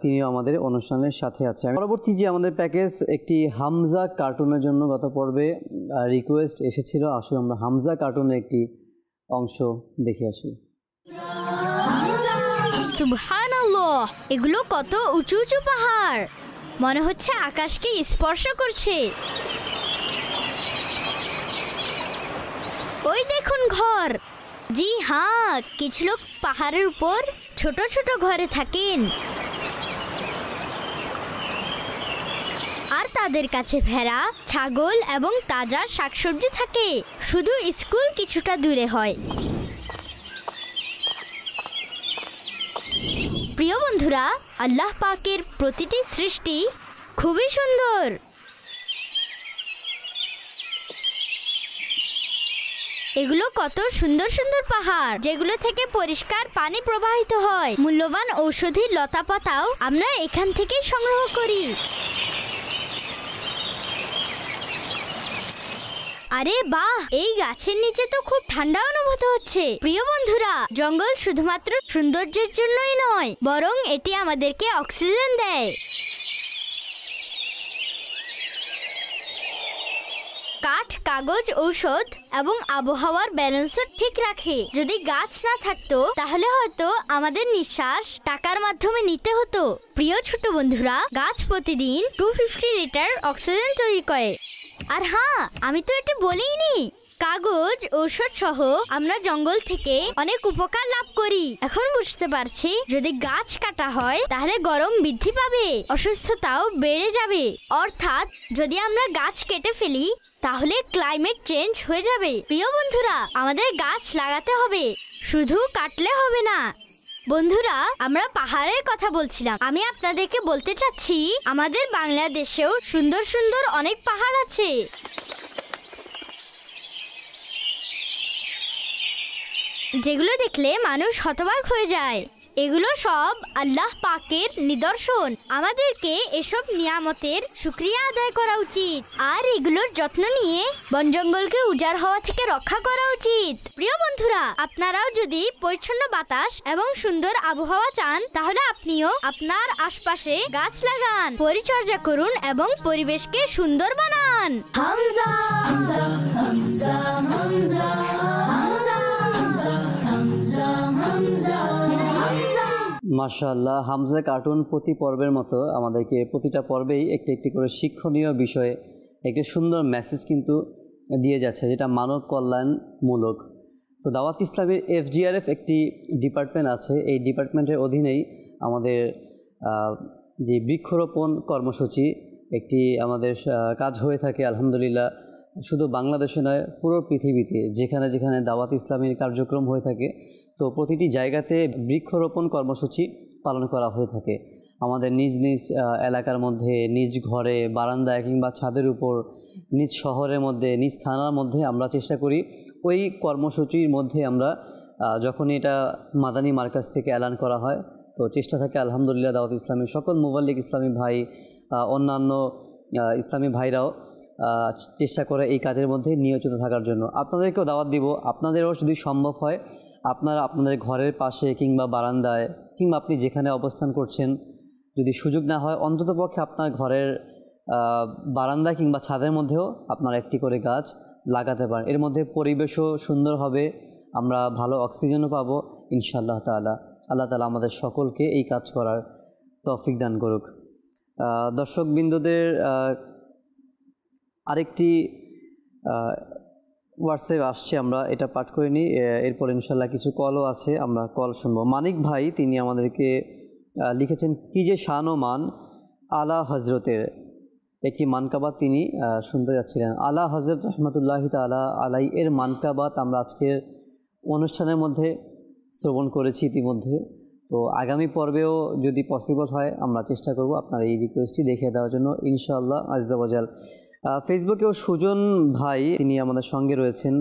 তিনিও আমাদের অনুষ্ঠানের সাথে আছে। পরবর্তী যে আমাদের প্যাকেজ একটি হামজা কার্টুনের জন্য গত পর্বে রিকোয়েস্ট এসেছিল, আসলে আমরা হামজা কার্টুনের একটি অংশ দেখে আসি। সুবহানাল্লাহ, এগুলো কত উঁচু উঁচু পাহাড়, মনে হচ্ছে আকাশকে স্পর্শ করছে। ওই দেখুন ঘর, জি হ্যাঁ, কিছু লোক পাহাড়ের উপর ছোট ছোট ঘরে থাকেন আর তাদের কাছে ভেড়া, ছাগল এবং তাজা শাকসবজি থাকে। শুধু স্কুল কিছুটা দূরে হয়। প্রিয় বন্ধুরা, আল্লাহ পাকের প্রতিটি সৃষ্টি খুবই সুন্দর। এগুলো কত সুন্দর সুন্দর পাহাড়, যেগুলো থেকে পরিষ্কার পানি প্রবাহিত হয়। মূল্যবান ঔষধি লতা পাতাও আমরা এখান থেকে সংগ্রহ করি। আরে বাহ, এই গাছের নিচে তো খুব ঠান্ডা অনুভূত হচ্ছে। প্রিয় বন্ধুরা, জঙ্গল শুধুমাত্র সৌন্দর্যের জন্যই নয়, বরং এটি আমাদেরকে অক্সিজেন দেয়। কাঠ, কাগজ, ঔষধ এবং আবহাওয়ার ব্যালেন্সও ঠিক রাখে। যদি গাছ না থাকতো তাহলে হয়তো আমাদের নিঃশ্বাস টাকার মাধ্যমে নিতে হতো। প্রিয় ছোট বন্ধুরা, গাছ প্রতিদিন 250 লিটার অক্সিজেন তৈরি করে। আর হ্যাঁ, আমি তো এটা বলিনি, কাগজ, ঔষধ সহ আমরা জঙ্গল থেকে অনেক উপকার লাভ করি। এখন বুঝতে পারছি, যদি গাছ কাটা হয় তাহলে গরম বৃদ্ধি পাবে, অসুস্থতাও বেড়ে যাবে। অর্থাৎ যদি আমরা গাছ কেটে ফেলি তাহলে ক্লাইমেট চেঞ্জ হয়ে যাবে। প্রিয় বন্ধুরা, আমাদের গাছ লাগাতে হবে, শুধু কাটলে হবে না। বন্ধুরা, আমরা পাহাড়ের কথা বলছিলাম। আমি আপনাদেরকে বলতে চাচ্ছি, আমাদের বাংলাদেশেও সুন্দর সুন্দর অনেক পাহাড় আছে। যেগুলো দেখলে মানুষ হতবাক হয়ে যায়। এগুলো সব আল্লাহ পাকের নিদর্শন। আমাদেরকে এসব নিয়ামতের শুকরিয়া আদায় করা উচিত আর এগুলোর যত্ন নিয়ে বন জঙ্গলকে উজাড় হওয়া থেকে রক্ষা করা উচিত। প্রিয় বন্ধুরা, আপনারাও যদি পরিচ্ছন্ন বাতাস এবং সুন্দর আবহাওয়া চান তাহলে আপনিও আপনার আশপাশে গাছ লাগান, পরিচর্যা করুন এবং পরিবেশকে সুন্দর বানান। হামজা হামজা হামজা হামজা মাশাআল্লাহ, হামজা কার্টুন প্রতি পর্বের মতো আমাদেরকে প্রতিটা পর্বেই একটি একটি করে শিক্ষণীয় বিষয়ে একটি সুন্দর মেসেজ কিন্তু দিয়ে যাচ্ছে, যেটা মানব কল্যাণমূলক। তো দাওয়াত ইসলামের FGRF একটি ডিপার্টমেন্ট আছে, এই ডিপার্টমেন্টের অধীনেই আমাদের যে বৃক্ষরোপণ কর্মসূচি একটি আমাদের কাজ হয়ে থাকে আলহামদুলিল্লাহ, শুধু বাংলাদেশে নয় পুরো পৃথিবীতে যেখানে যেখানে দাওয়াত ইসলামীর কার্যক্রম হয়ে থাকে, তো প্রতিটি জায়গাতে বৃক্ষরোপণ কর্মসূচি পালন করা হয়ে থাকে। আমাদের নিজ নিজ এলাকার মধ্যে, নিজ ঘরে, বারান্দায় কিংবা ছাদের উপর, নিজ শহরের মধ্যে, নিজ থানার মধ্যে আমরা চেষ্টা করি ওই কর্মসূচির মধ্যে আমরা যখনই এটা মাদানী মার্কাজ থেকে এলান করা হয়, তো চেষ্টা থাকে আলহামদুলিল্লাহ দাওয়াত ইসলামী সকল মুবাল্লিগ ইসলামী ভাই, অন্যান্য ইসলামী ভাইরাও চেষ্টা করে এই কাজের মধ্যে নিয়োজিত থাকার জন্য। আপনাদেরকেও দাওয়াত দিব, আপনাদেরও যদি সম্ভব হয় আপনারা আপনাদের ঘরের পাশে কিংবা বারান্দায় কিংবা আপনি যেখানে অবস্থান করছেন, যদি সুযোগ না হয় অন্ততপক্ষে আপনার ঘরের বারান্দা কিংবা ছাদের মধ্যেও আপনারা একটি করে গাছ লাগাতে পারেন। এর মধ্যে পরিবেশও সুন্দর হবে, আমরা ভালো অক্সিজেনও পাবো ইনশাআল্লাহ তাআলা। আল্লাহ তাআলা আমাদের সকলকে এই কাজ করার তৌফিক দান করুক। দর্শকবৃন্দদের আরেকটি হোয়াটসঅ্যাপ আসছে, আমরা এটা পাঠ করে নিই, এরপর ইনশাআল্লাহ কিছু কলও আছে, আমরা কল শুনবো। মানিক ভাই তিনি আমাদেরকে লিখেছেন, কি যে শান ও মান আলা হজরতের, একটি মানকাবাত তিনি শুনতে যাচ্ছিলেন। আলা হজরত রহমতুল্লাহি তাআলা আলাই এর মানকাবাত আমরা আজকের অনুষ্ঠানের মধ্যে শ্রবণ করেছি ইতিমধ্যে, তো আগামী পর্বেও যদি পসিবল হয় আমরা চেষ্টা করব আপনার এই রিকোয়েস্টটি দেখিয়ে দেওয়ার জন্য ইনশাআল্লাহ আজ্জা ওয়াজাল। ফেসবুকেও সুজন ভাই তিনি আমাদের সঙ্গে রয়েছেন,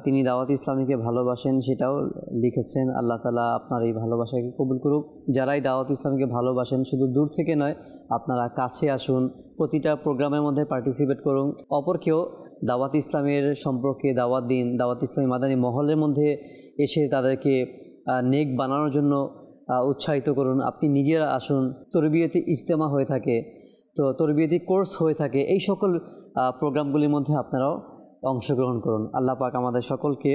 তিনি দাওয়াত ইসলামীকে ভালোবাসেন সেটাও লিখেছেন। আল্লাহ তাআলা আপনার এই ভালোবাসাকে কবুল করুক। যারাই দাওয়াত ইসলামীকে ভালোবাসেন শুধু দূর থেকে নয়, আপনারা কাছে আসুন, প্রতিটা প্রোগ্রামের মধ্যে পার্টিসিপেট করুন, অপরকেও দাওয়াত ইসলামের সম্পর্কে দাওয়াত দিন, দাওয়াত ইসলামী মাদানী মহলের মধ্যে এসে তাদেরকে নেক বানানোর জন্য উৎসাহিত করুন। আপনি নিজেরা আসুন, তরবিয়তি ইজতেমা হয়ে থাকে, তো তরবিয়তি কোর্স হয়ে থাকে, এই সকল প্রোগ্রামগুলির মধ্যে আপনারাও অংশগ্রহণ করুন। আল্লাহ পাক আমাদের সকলকে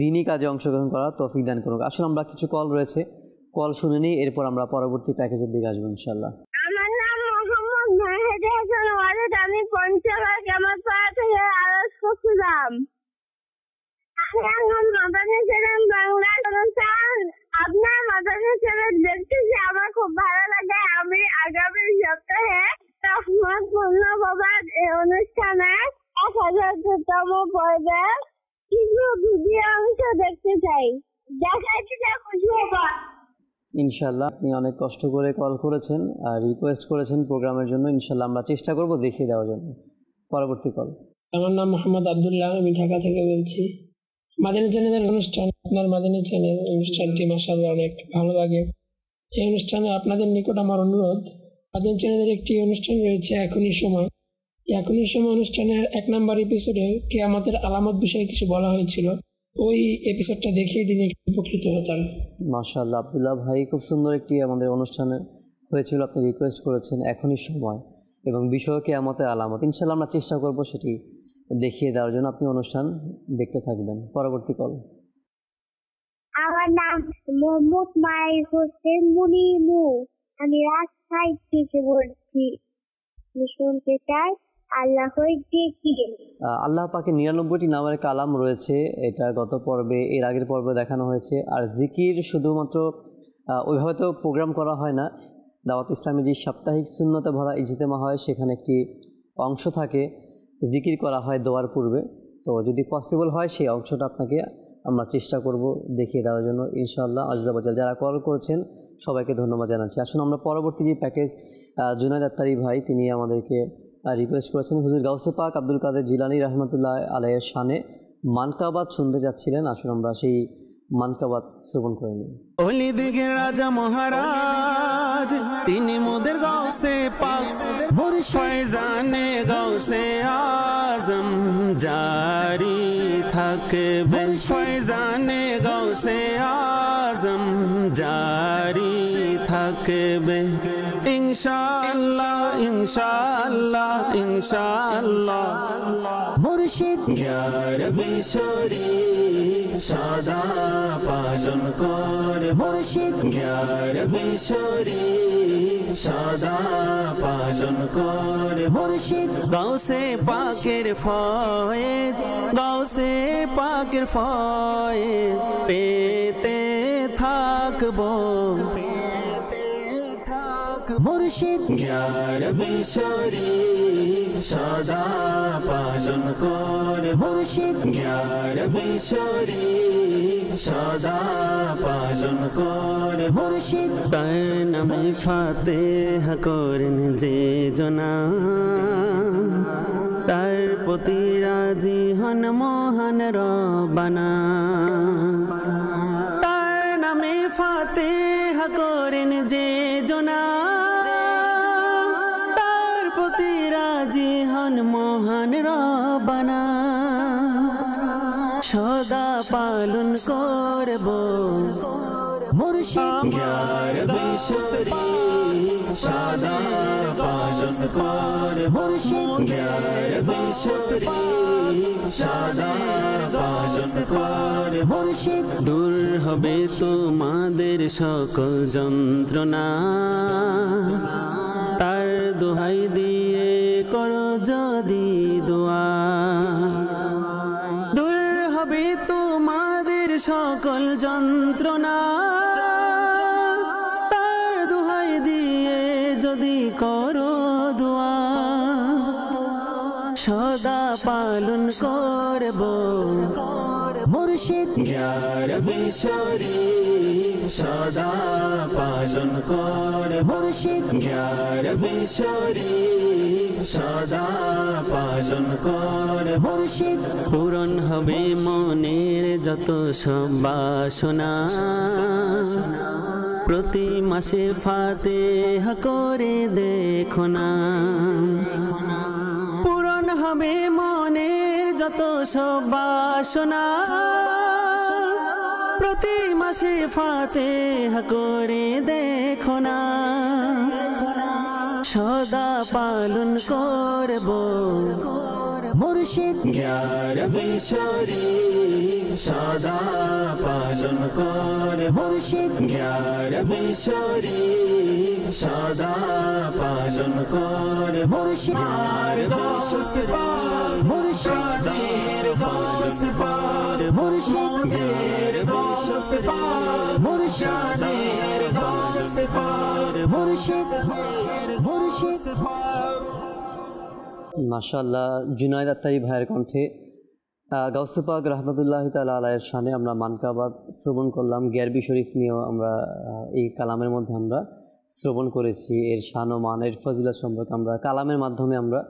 দিনী কাজে অংশগ্রহণ করার তৌফিক দান করুন। আসুন আমরা কিছু কল রয়েছে, কল শুনে নিই, এরপর আমরা পরবর্তী প্যাকেজের দিকে আসবো ইনশাআল্লাহ। আমার নাম মোহাম্মদ মাহিদ হাসান ওয়ালিদ, আমি পঞ্চগড় জামাতপাড়া থেকে আরজ করছিলাম। আমি মাদানী চ্যানেল বাংলা অনুষ্ঠান, আপনার মাদানী চ্যানেল দেখতেছি, আমার খুব ভালো লাগে। আমি আগামী সপ্তাহে রহমত পূর্ণপ্রভাত এই অনুষ্ঠানে 1000তম পর্বে কিছু ভিডিও অংশ দেখতে চাই, দেখাইতে খুশি হব ইনশাআল্লাহ। আপনি অনেক কষ্ট করে কল করেছেন আর রিকোয়েস্ট করেছেন প্রোগ্রামের জন্য, ইনশাআল্লাহ আমরা চেষ্টা করব দেখিয়ে দেওয়ার জন্য। পরবর্তী কল। আমার নাম মোহাম্মদ আব্দুল্লাহ, আমি ঢাকা থেকে বলছি। মাদানী চ্যানেলের অনুষ্ঠান, আপনার মাদানী চ্যানেল অনুষ্ঠানটি মাশাআল্লাহ অনেক ভালো লাগে। এই অনুষ্ঠানে আপনাদের নিকট আমার অনুরোধ, মাদানী চ্যানেলের একটি অনুষ্ঠান রয়েছে এখনই সময়, এখনই সময় অনুষ্ঠানের 1 নম্বর এপিসোডে কিয়ামতের আলামত বিষয়ে কিছু বলা হয়েছিল, ওই এপিসোডটা দেখিয়ে দিলে একটু উপকৃত হতাম। মাশাআল্লাহ আব্দুল্লাহ ভাই, খুব সুন্দর একটি আমাদের অনুষ্ঠানে হয়েছিল, আপনি রিকোয়েস্ট করেছেন এখনই সময় এবং বিষয় কিয়ামতের আলামত। ইনশাআল্লাহ আমরা চেষ্টা করব সেটি দেখিয়ে দেওয়ার জন্য, আপনি অনুষ্ঠান দেখতে থাকবেন। পরবর্তী কল। আমার নাম মোহাম্মদ মাই হোসেন মুনিমু, আমি রাজশাহী থেকে বলছি। শুনতে চাই আল্লাহর জিকির। আল্লাহ পাকের 99টি নামের কালাম রয়েছে, এটা গত পর্বে এর আগের পর্বে দেখানো হয়েছে। আর জিকির শুধুমাত্র ওইভাবে তো প্রোগ্রাম করা হয় না, দাওয়াত ইসলামী যে সাপ্তাহিক সুন্নতে ভরা ইজতেমা হয় সেখানে একটি অংশ থাকে, জিকির করা হয় দোয়ার পূর্বে। তো যদি পসিবল হয় সেই অংশটা আপনাকে আমরা চেষ্টা করব দেখিয়ে দেওয়ার জন্য ইনশাআল্লাহ আজ্জা ওয়াজাল। যারা কল করেছেন সবাইকে ধন্যবাদ জানাচ্ছি। আসুন আমরা পরবর্তী যে প্যাকেজ, জুনায়েদ আত্তারি ভাই তিনি আমাদেরকে রিকোয়েস্ট করেছেন হুজুর গাউসে পাক আব্দুল কাদের জিলানী রহমতুল্লাহ আলাইহির শানে মানকাবাত শুনতে যাচ্ছিলেন। আসুন আমরা সেই মানকাবাত শ্রবণ করে নিই। ওলি দিগের রাজা মহারাজ তিনি মোদের গাউসে পাক, ফয়জানে গাউসে আজম জারি থাকবে, ফয়জানে গাউসে আজম জারি থাকবে ইনশাআল্লাহ ইনশাআল্লাহ ইনশাআল্লাহ। মুর্শিদ ইয়া রব্বি শরীফ সাদা পালন কর, মুর্শিদ ইয়া রব্বি শরীফ সাদা পালন কর, মুর্শিদ গাউসে পাকের ফয়েজ, গাউসে পাকের ফয়েজ পেতে থাকবো, মুর্শিদ মুর্শিদ জ্ঞান বিশরী সদা পালন করে মুর্শিদ জ্ঞান বিশরী সদা পালন করে মুর্শিদ তার নামে ফাতিহা করেন যে জনা তার প্রতি রাজি হন মহান রব্বানা তার নামে ফাতিহা করেন যে জনা তার প্রতি রাজি হন মহান রব্বানা সদা পালন করব মুর্শিদ জ্ঞান বিশরী সদা পালন করে মুর্শিদ জ্ঞান বিশরী সদা পালন করে মুর্শিদ দূর হবে তোমাদের সকল যন্ত্রণা তার দোহাই দিয়ে করো যদি দোয়া দূর হবে তোমাদের সকল যন্ত্রণা তার দোহাই দিয়ে যদি করো দোয়া সদা পালন করব মুর্শিদ জ্ঞান বিশরী সদা পালন করে মুর্শিদ জ্ঞান বিশরী সদা পালন করে মুর্শিদ পূরণ হবে মনের যত সব বাসনা প্রতি মাসে ফাতিহা করে দেখো না পূরণ হবে মনের যত সব বাসনা প্রতি মাসে ফাতিহা করে দেখো না সদা পালন করব মুর্শিদ জ্ঞান বিশরী সদা পালন করে মুর্শিদ জ্ঞান বিশরী সদা পালন করে মুর্শিদ মুর্শিদের মুর্শিদের মুর্শিদের মুর্শিদ মাশাআল্লাহ জুনায়েদ আত্তারি ভাইয়ের কণ্ঠে গাউসে পাক রাহমাতুল্লাহি তাআলা আলাইহির শানে আমরা মানকাবাত শ্রবণ করলাম। গ্যারবি শরীফ নিয়েও আমরা এই কালামের মধ্যে আমরা শ্রবণ করেছি, এর শান ও মান এর ফজিলত সম্পর্কে আমরা কালামের মাধ্যমে আমরা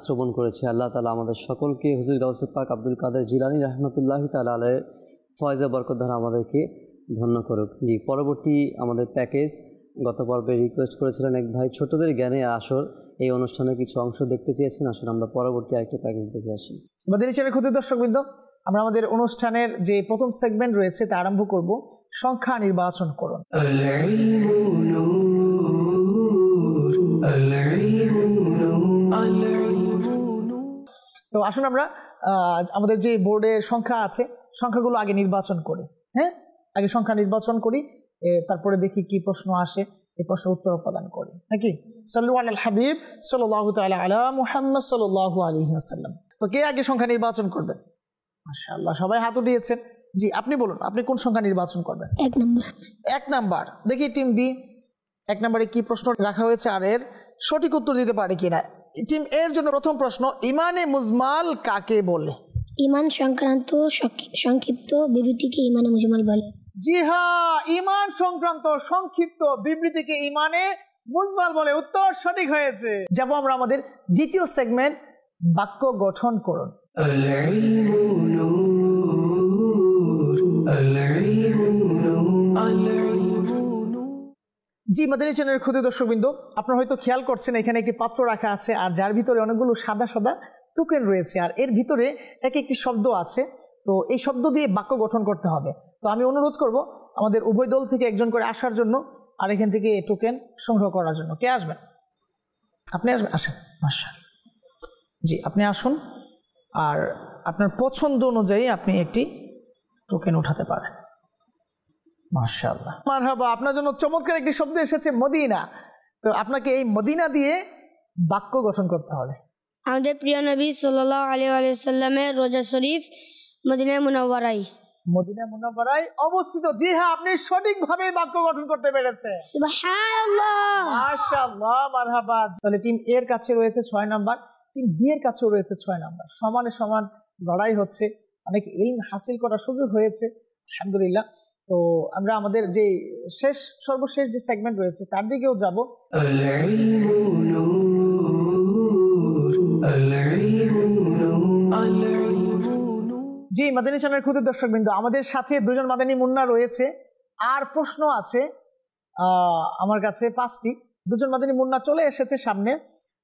শ্রবণ করেছি। আল্লাহ তাআলা আমাদের সকলকে হুজুর গাউসে পাক আব্দুল কাদের জিলানী রাহমাতুল্লাহি তাআলা আলাইহির ফয়জে বরকত দ্বারা আমাদেরকে ধন্য করুক। জি, পরবর্তী আমাদের প্যাকেজ গত পর্বে রিকোয়েস্ট করেছিলেন এক ভাই ছোটদের জ্ঞানে আসর, এই অনুষ্ঠানে কিছু অংশ দেখতে চেয়েছেন। আসলে আমরা পরবর্তী আরেকটা প্যাকেজ দেখে আসি। আমাদের চ্যানেলের ক্ষুদ্র দর্শকবৃন্দ, আমরা আমাদের অনুষ্ঠানের যে প্রথম সেগমেন্ট রয়েছে তা আরম্ভ করব সংখ্যা নির্বাচন করুন। তো আসুন আমরা আমাদের যে বোর্ডে সংখ্যা আছে সংখ্যাগুলো আগে নির্বাচন করি। হ্যাঁ, আগে সংখ্যা নির্বাচন করি, তারপরে দেখি কি প্রশ্ন আসে, এই প্রশ্নের উত্তর প্রদান করি নাকি। সাল্লু আলাল হাবিব সাল্লাল্লাহু তাআলা আলা মুহাম্মদ সাল্লাল্লাহু আলাইহি ওয়াসাল্লাম। তো কে আগে সংখ্যা নির্বাচন করবেন? মাশাআল্লাহ, সবাই হাত উঠিয়েছেন। জি, আপনি বলুন, আপনি কোন সংখ্যা নির্বাচন করবেন? 1 নাম্বার। 1 নাম্বার। দেখি টিম বি 1 নম্বরে কি প্রশ্ন রাখা হয়েছে আর এর সঠিক উত্তর দিতে পারে কিনা। টিম এর জন্য প্রথম প্রশ্ন, ইমানে মুজমাল কাকে বলে? ইমান সংক্রান্ত সংক্ষিপ্ত বিবৃতিকে ইমানে মুজমাল বলে। জি হ্যাঁ, ইমান সংক্রান্ত সংক্ষিপ্ত বিবৃতিকে ইমানে মুজমাল বলে। উত্তর সঠিক হয়েছে। যাব আমরা আমাদের দ্বিতীয় সেগমেন্ট, বাক্য গঠন করুন। জি, মাদানী চ্যানেলের ক্ষুদ্র দর্শকবৃন্দ, আপনারা হয়তো খেয়াল করছেন এখানে একটি পাত্র রাখা আছে আর যার ভিতরে অনেকগুলো সাদা সাদা টোকেন রয়েছে আর এর ভিতরে এক একটি শব্দ আছে। তো এই শব্দ দিয়ে বাক্য গঠন করতে হবে। তো আমি অনুরোধ করব আমাদের উভয় দল থেকে একজন করে আসার জন্য আর এখান থেকে এই টোকেন সংগ্রহ করার জন্য। কে আসবেন? আপনি আসবেন? আসেন। মাশাআল্লাহ। জি, আপনি আসুন আর আপনার পছন্দ অনুযায়ী আপনি একটি টোকেন উঠাতে পারেন। মাশাআল্লাহ, মারহাবা। আপনার জন্য চমৎকার একটি শব্দ এসেছে, মদিনা। তো আপনাকে এই মদিনা দিয়ে বাক্য গঠন করতে হবে। আমাদের প্রিয় নবী সাল্লাল্লাহু আলাইহি ওয়াসাল্লামের রোজা শরীফ মদিনা মুনাওয়ারায়। মদিনা মুনাওয়ারায় অবস্থিত। জি হ্যাঁ, আপনি সঠিকভাবে বাক্য গঠন করতে পেরেছেন। সুবহানাল্লাহ, মাশাআল্লাহ, মারহাবা। তাহলে টিম এর কাছে রয়েছে 6 নাম্বার, টিম বি এর কাছেও রয়েছে 6 নাম্বার। সমানে সমান লড়াই হচ্ছে, অনেক ইলম হাসিল করার সুযোগ হয়েছে আলহামদুলিল্লাহ। তো আমরা আমাদের যে সর্বশেষ যে সেগমেন্ট রয়েছে তার দিকেও যাব। জি মাদানী চ্যানেলের ক্ষুদ্র দর্শকবৃন্দ, আমাদের সাথে দুজন মাদানী মুন্না রয়েছে, আর প্রশ্ন আছে আমার কাছে 5টি। দুজন মাদানী মুন্না চলে এসেছে সামনে,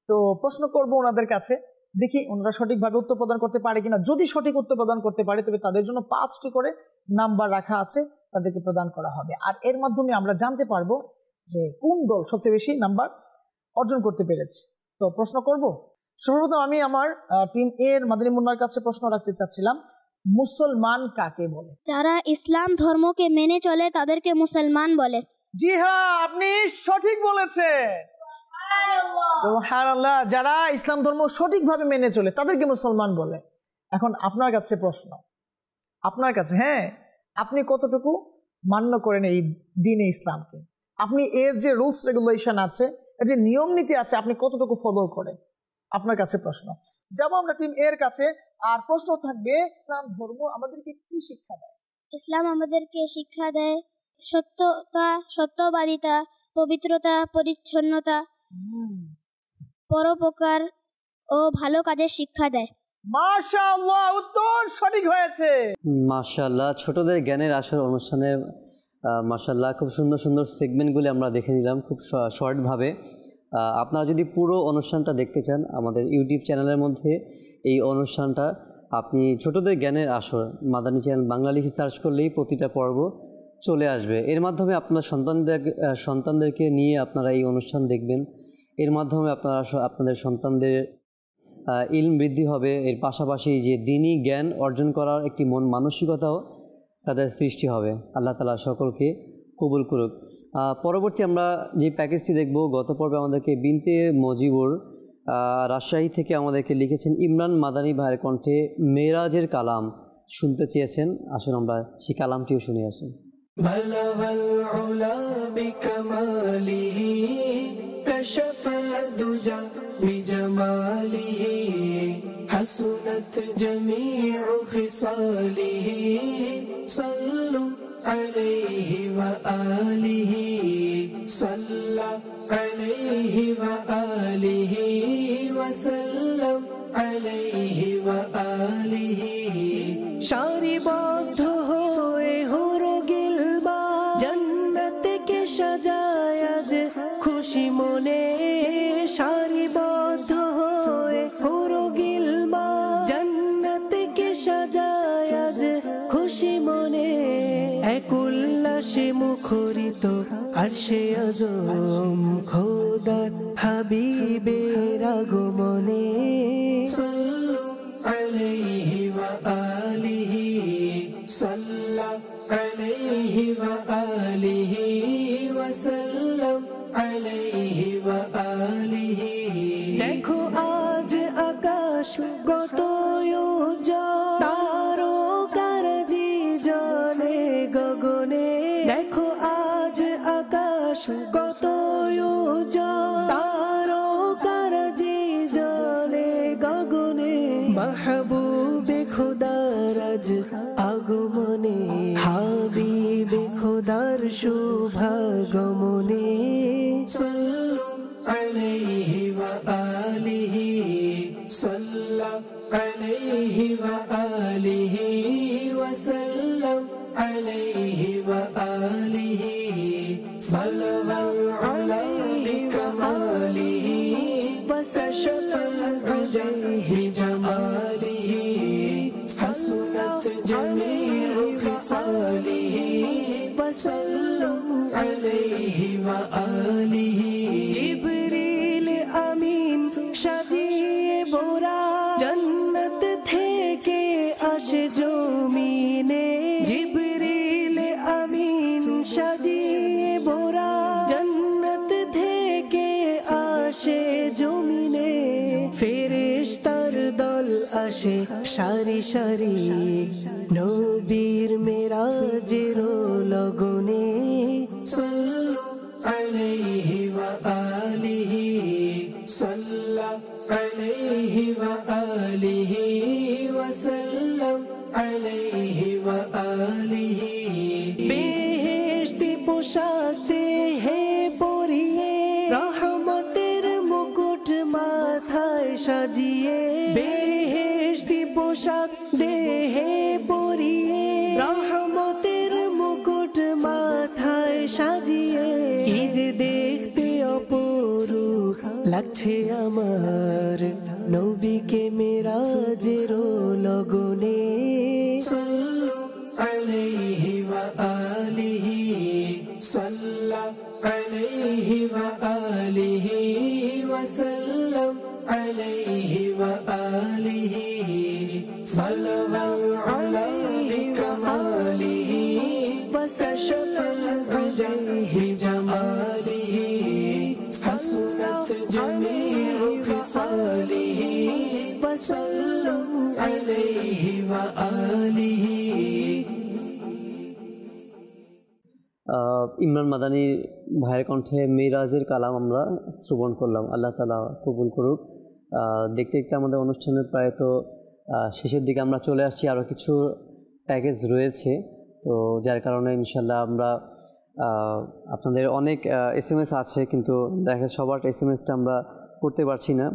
তো প্রশ্ন করব ওনাদের কাছে, দেখি ওনারা সঠিকভাবে উত্তর প্রদান করতে পারে কিনা। যদি সঠিক উত্তর প্রদান করতে পারে তবে তাদের জন্য 5টি করে নাম্বার রাখা আছে, তাদেরকে প্রদান করা হবে। আর এর মাধ্যমে আমরা জানতে পারবো যে কোন দল সবচেয়ে বেশি নাম্বার অর্জন করতে পেরেছে। তো প্রশ্ন করব। সর্বপ্রথম আমি আমার টিম এর মাদানী মুন্নার কাছে প্রশ্ন রাখতে চাচ্ছিলাম, মুসলমান কাকে বলে? যারা ইসলাম ধর্মকে মেনে চলে তাদেরকে মুসলমান বলে। জি হ্যাঁ, আপনি সঠিক বলেছেন। সুবহানাল্লাহ, যারা ইসলাম ধর্ম সঠিকভাবে মেনে চলে তাদেরকে মুসলমান বলে। এখন আপনার কাছে প্রশ্ন, আপনার কাছে, হ্যাঁ, আপনি কতটুকু মান্য করেন এই দ্বীনে ইসলামকে? আপনি এর যে রুলস রেগুলেশন আছে, এর যে নিয়ম নীতি আছে, আপনি কতটুকু ফলো করেন? আপনার কাছে প্রশ্ন। যাব আমরা টিম এর কাছে, আর প্রশ্ন থাকবে ইসলাম ধর্ম আমাদেরকে কি শিক্ষা দেয়? ইসলাম আমাদেরকে শিক্ষা দেয় সত্যতা, সত্যবাদিতা, পবিত্রতা, পরিচ্ছন্নতা, পরোপকার ও ভালো কাজের শিক্ষা দেয়। মাশাআল্লাহ, উত্তর সঠিক হয়েছে। মাশাআল্লাহ, ছোটদের জ্ঞানের আসর অনুষ্ঠানে মাশাআল্লাহ খুব সুন্দর সুন্দর সেগমেন্টগুলি আমরা দেখে নিলাম খুব শর্টভাবে। আপনারা যদি পুরো অনুষ্ঠানটা দেখতে চান, আমাদের ইউটিউব চ্যানেলের মধ্যে এই অনুষ্ঠানটা আপনি ছোটদের জ্ঞানের আসর মাদানী চ্যানেল বাংলা লিখে সার্চ করলেই প্রতিটা পর্ব চলে আসবে। এর মাধ্যমে আপনার সন্তানদেরকে নিয়ে আপনারা এই অনুষ্ঠান দেখবেন। এর মাধ্যমে আপনাদের সন্তানদের ইলম বৃদ্ধি হবে, এর পাশাপাশি যে দ্বীনি জ্ঞান অর্জন করার একটি মন মানসিকতাও তাদের সৃষ্টি হবে। আল্লাহ তাআলা সকলকে কবুল করুক। পরবর্তী আমরা যে প্যাকেজটি দেখব, গত পর্বে আমাদেরকে বিনতে মজিবুর রাজশাহী থেকে আমাদেরকে লিখেছেন ইমরান মাদানী ভাইয়ের কণ্ঠে মেরাজের কালাম শুনতে চেয়েছেন। আসুন আমরা সেই কালামটিও শুনে আসি। বলগল উলা বিকমালিহি কশফা দুজা বিজমালিহি হাসুনাত জমিউ খিসালিহি সাল্লু আলাইহি ওয়া আলিহি সাল্লা আলাইহি ওয়া আলিহি ওয়া সাল্লাম আলাইহি ওয়া আলিহি সারিবদ্ধ হয়ে হুরো গিলবা জান্নাত কে সাজায় আজ খুশি মনে সারিবদ্ধ হয়ে হুরো গিলবা জান্নাত কে সাজায় আজ খুশি মনে এক উল্লাসে মুখরিত আরশে আজম খোদার হাবিবের আগমনে সাল্লু আলাইহি ওয়া আলিহি সাল্লা আলাইহি ওয়া আলিহি ওয়া সাল্লাম আলাইহি ওয়া আলিহি দেখো আজ আকাশ কত উজ্জ্বল তারকার জি জ্বলে গগনে দেখো আজ আকাশ কত উজ্জ্বল তারকার জি জ্বলে গগনে মাহবুবে খোদার আজ আগমনে হাবিবে খোদার শুভাগমনে সাল্লু আলাইহি ওয়া আলিহি সাল্লা আলাইহি ওয়া আলিহি ওয়া সাল্লাম আলাইহি ওয়া আলিহি সাল্লাল আলাইহি কামালিহি ওয়াসাশফা আলাইহি জামালিহি হাসুনাত জামিউ খিসালিহি ওয়াসাল্লাম আলাইহি ওয়া আলিহি জিবরিল আমিন সাজিয়ে ভরা জান্নাত থেকে আসে জমিনে জিবরিল আমিন সাজিয়ে ভরা জান্নাত থেকে আসে জমিনে ফেরেশতার দল আকাশে সারি সারি নবীর মেরাজের লগনে সাল্লু আলাইহি ওয়া আলিহি সাল্লাল্লাহু আলাইহি ওয়া আলিহি ওয়া সাল্লাম আলাইহি ওয়া আলিহি বেহেশতি পোশাক সে হে পরিয়ে রহমতের মুকুট মাথায় সাজিয়ে বেহেশতি পোশাক দেহে পরিয়ে রহমতের মুকুট মাথায় সাজিয়ে কি যে দেখতে অপরূপ লাগছে আমার নবীকে মেরাজের লগনে সাল্লু আলাইহি ওয়া আলিহি সাল্লাল্লাহু আলাইহি ওয়া আলিহি ওয়া সাল্লাম আলাইহি ওয়া আলিহি সাল্লাল্লাহু আলাইহি কামালিহি ওয়াসাশফা আলাইহি জামালিহি হাসনাত জামিউ খিসালিহি ওয়াসাল্লামু আলাইহি ওয়া আলিহি। ইমরান মাদানী ভাইয়ের কণ্ঠে মিরাজের কালাম আমরা শ্রবণ করলাম। আল্লাহ তাআলা কবুল করুক। দেখতে দেখতে আমাদের অনুষ্ঠানের প্রায় তো শেষের দিকে আমরা চলে আসছি। আরও কিছু প্যাকেজ রয়েছে, তো যার কারণে ইনশাল্লাহ আমরা আপনাদের অনেক SMS আছে, কিন্তু দেখা সবার SMS-টা আমরা করতে পারছি না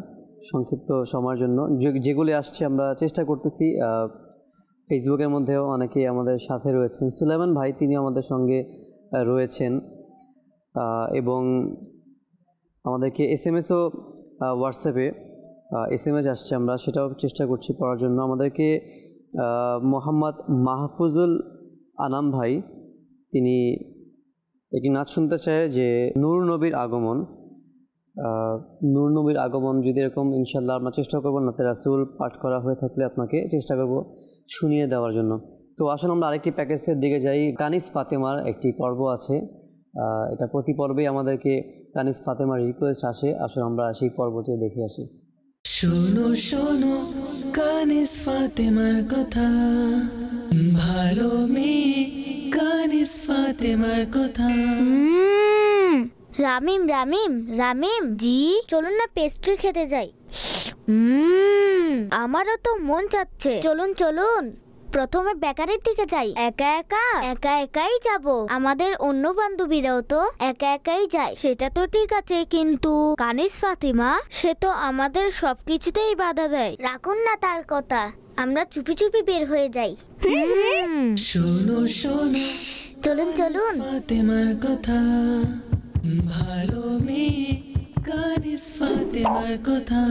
সংক্ষিপ্ত সময়ের জন্য। যেগুলি আসছে আমরা চেষ্টা করতেছি। ফেসবুকের মধ্যেও অনেকেই আমাদের সাথে রয়েছেন। সুলাইমান ভাই তিনি আমাদের সঙ্গে রয়েছেন এবং আমাদেরকে SMS-ও হোয়াটসঅ্যাপে SMS আসছে, আমরা সেটাও চেষ্টা করছি পড়ার জন্য। আমাদেরকে মোহাম্মদ মাহফুজুল আনাম ভাই তিনি একটি নাচ শুনতে চায় যে নূর নবীর আগমন। নূর নবীর আগমন যদি এরকম ইনশাল্লাহ আমরা চেষ্টা করবো নাতে রাসূল পাঠ করা হয়ে থাকলে আপনাকে চেষ্টা করব শুনিয়ে দেওয়ার জন্য। তো আসুন আমরা আরেকটি প্যাকেজের দিকে যাই। কানিস ফাতেমার একটি পর্ব আছে, এটা প্রতি পর্বেই আমাদেরকে কানিস ফাতেমার রিকোয়েস্ট আসে। আসুন আমরা সেই পর্বটি দেখে আসি। শোনো শোনো কানিস ফাতেমার কথা, ভালো মেয়ে কানিস ফাতেমার কথা। রামিম রামিম রামিম জি, চলুন না পেস্ট্রি খেতে যাই। আমারও তো মন চাচ্ছে, চলুন চলুন প্রথমে বেকারির দিকে যাই। একা একাই যাব, আমাদের অন্য বান্ধবীরাও তো একা একাই যায়। সেটা তো ঠিক আছে, কিন্তু কানিস ফাতিমা সে তো আমাদের সবকিছুতেই বাধা দেয়। রাখুন না তার কথা, আমরা চুপি চুপি বের হয়ে যাই। শোনো শোনো চলুন চলুন ফাতেমার কথা, ভালো মেয়ে কানিস ফাতেমার কথা।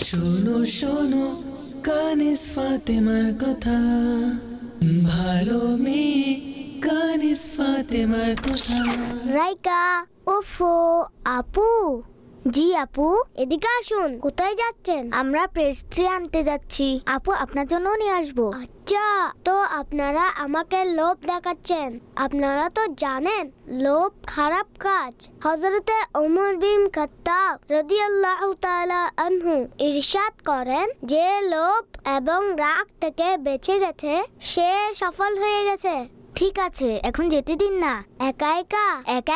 শোনো শোনো কানিস ফাতেমার কথা, ভালো মেয়ে কানিস ফাতেমার কথা। রাইকা ওফো আপু। জি আপু, এদিকে আসুন। কোথায় যাচ্ছেন? আমরা পেস্ট্রি আনতে যাচ্ছি। আপু আপনার জন্য নিয়ে আসবো। আচ্ছা, তো আপনারা আমাকে লোভ দেখাচ্ছেন। আপনারা তো জানেন লোভ খারাপ কাজ। হযরতে ওমর বিন খাত্তাব রাদিয়াল্লাহু তাআলা আনহু ইরশাদ করেন, যে লোভ এবং রাগ থেকে বেঁচে গেছে সে সফল হয়ে গেছে। ঠিক আছে, এখন যেতে দিন না। একা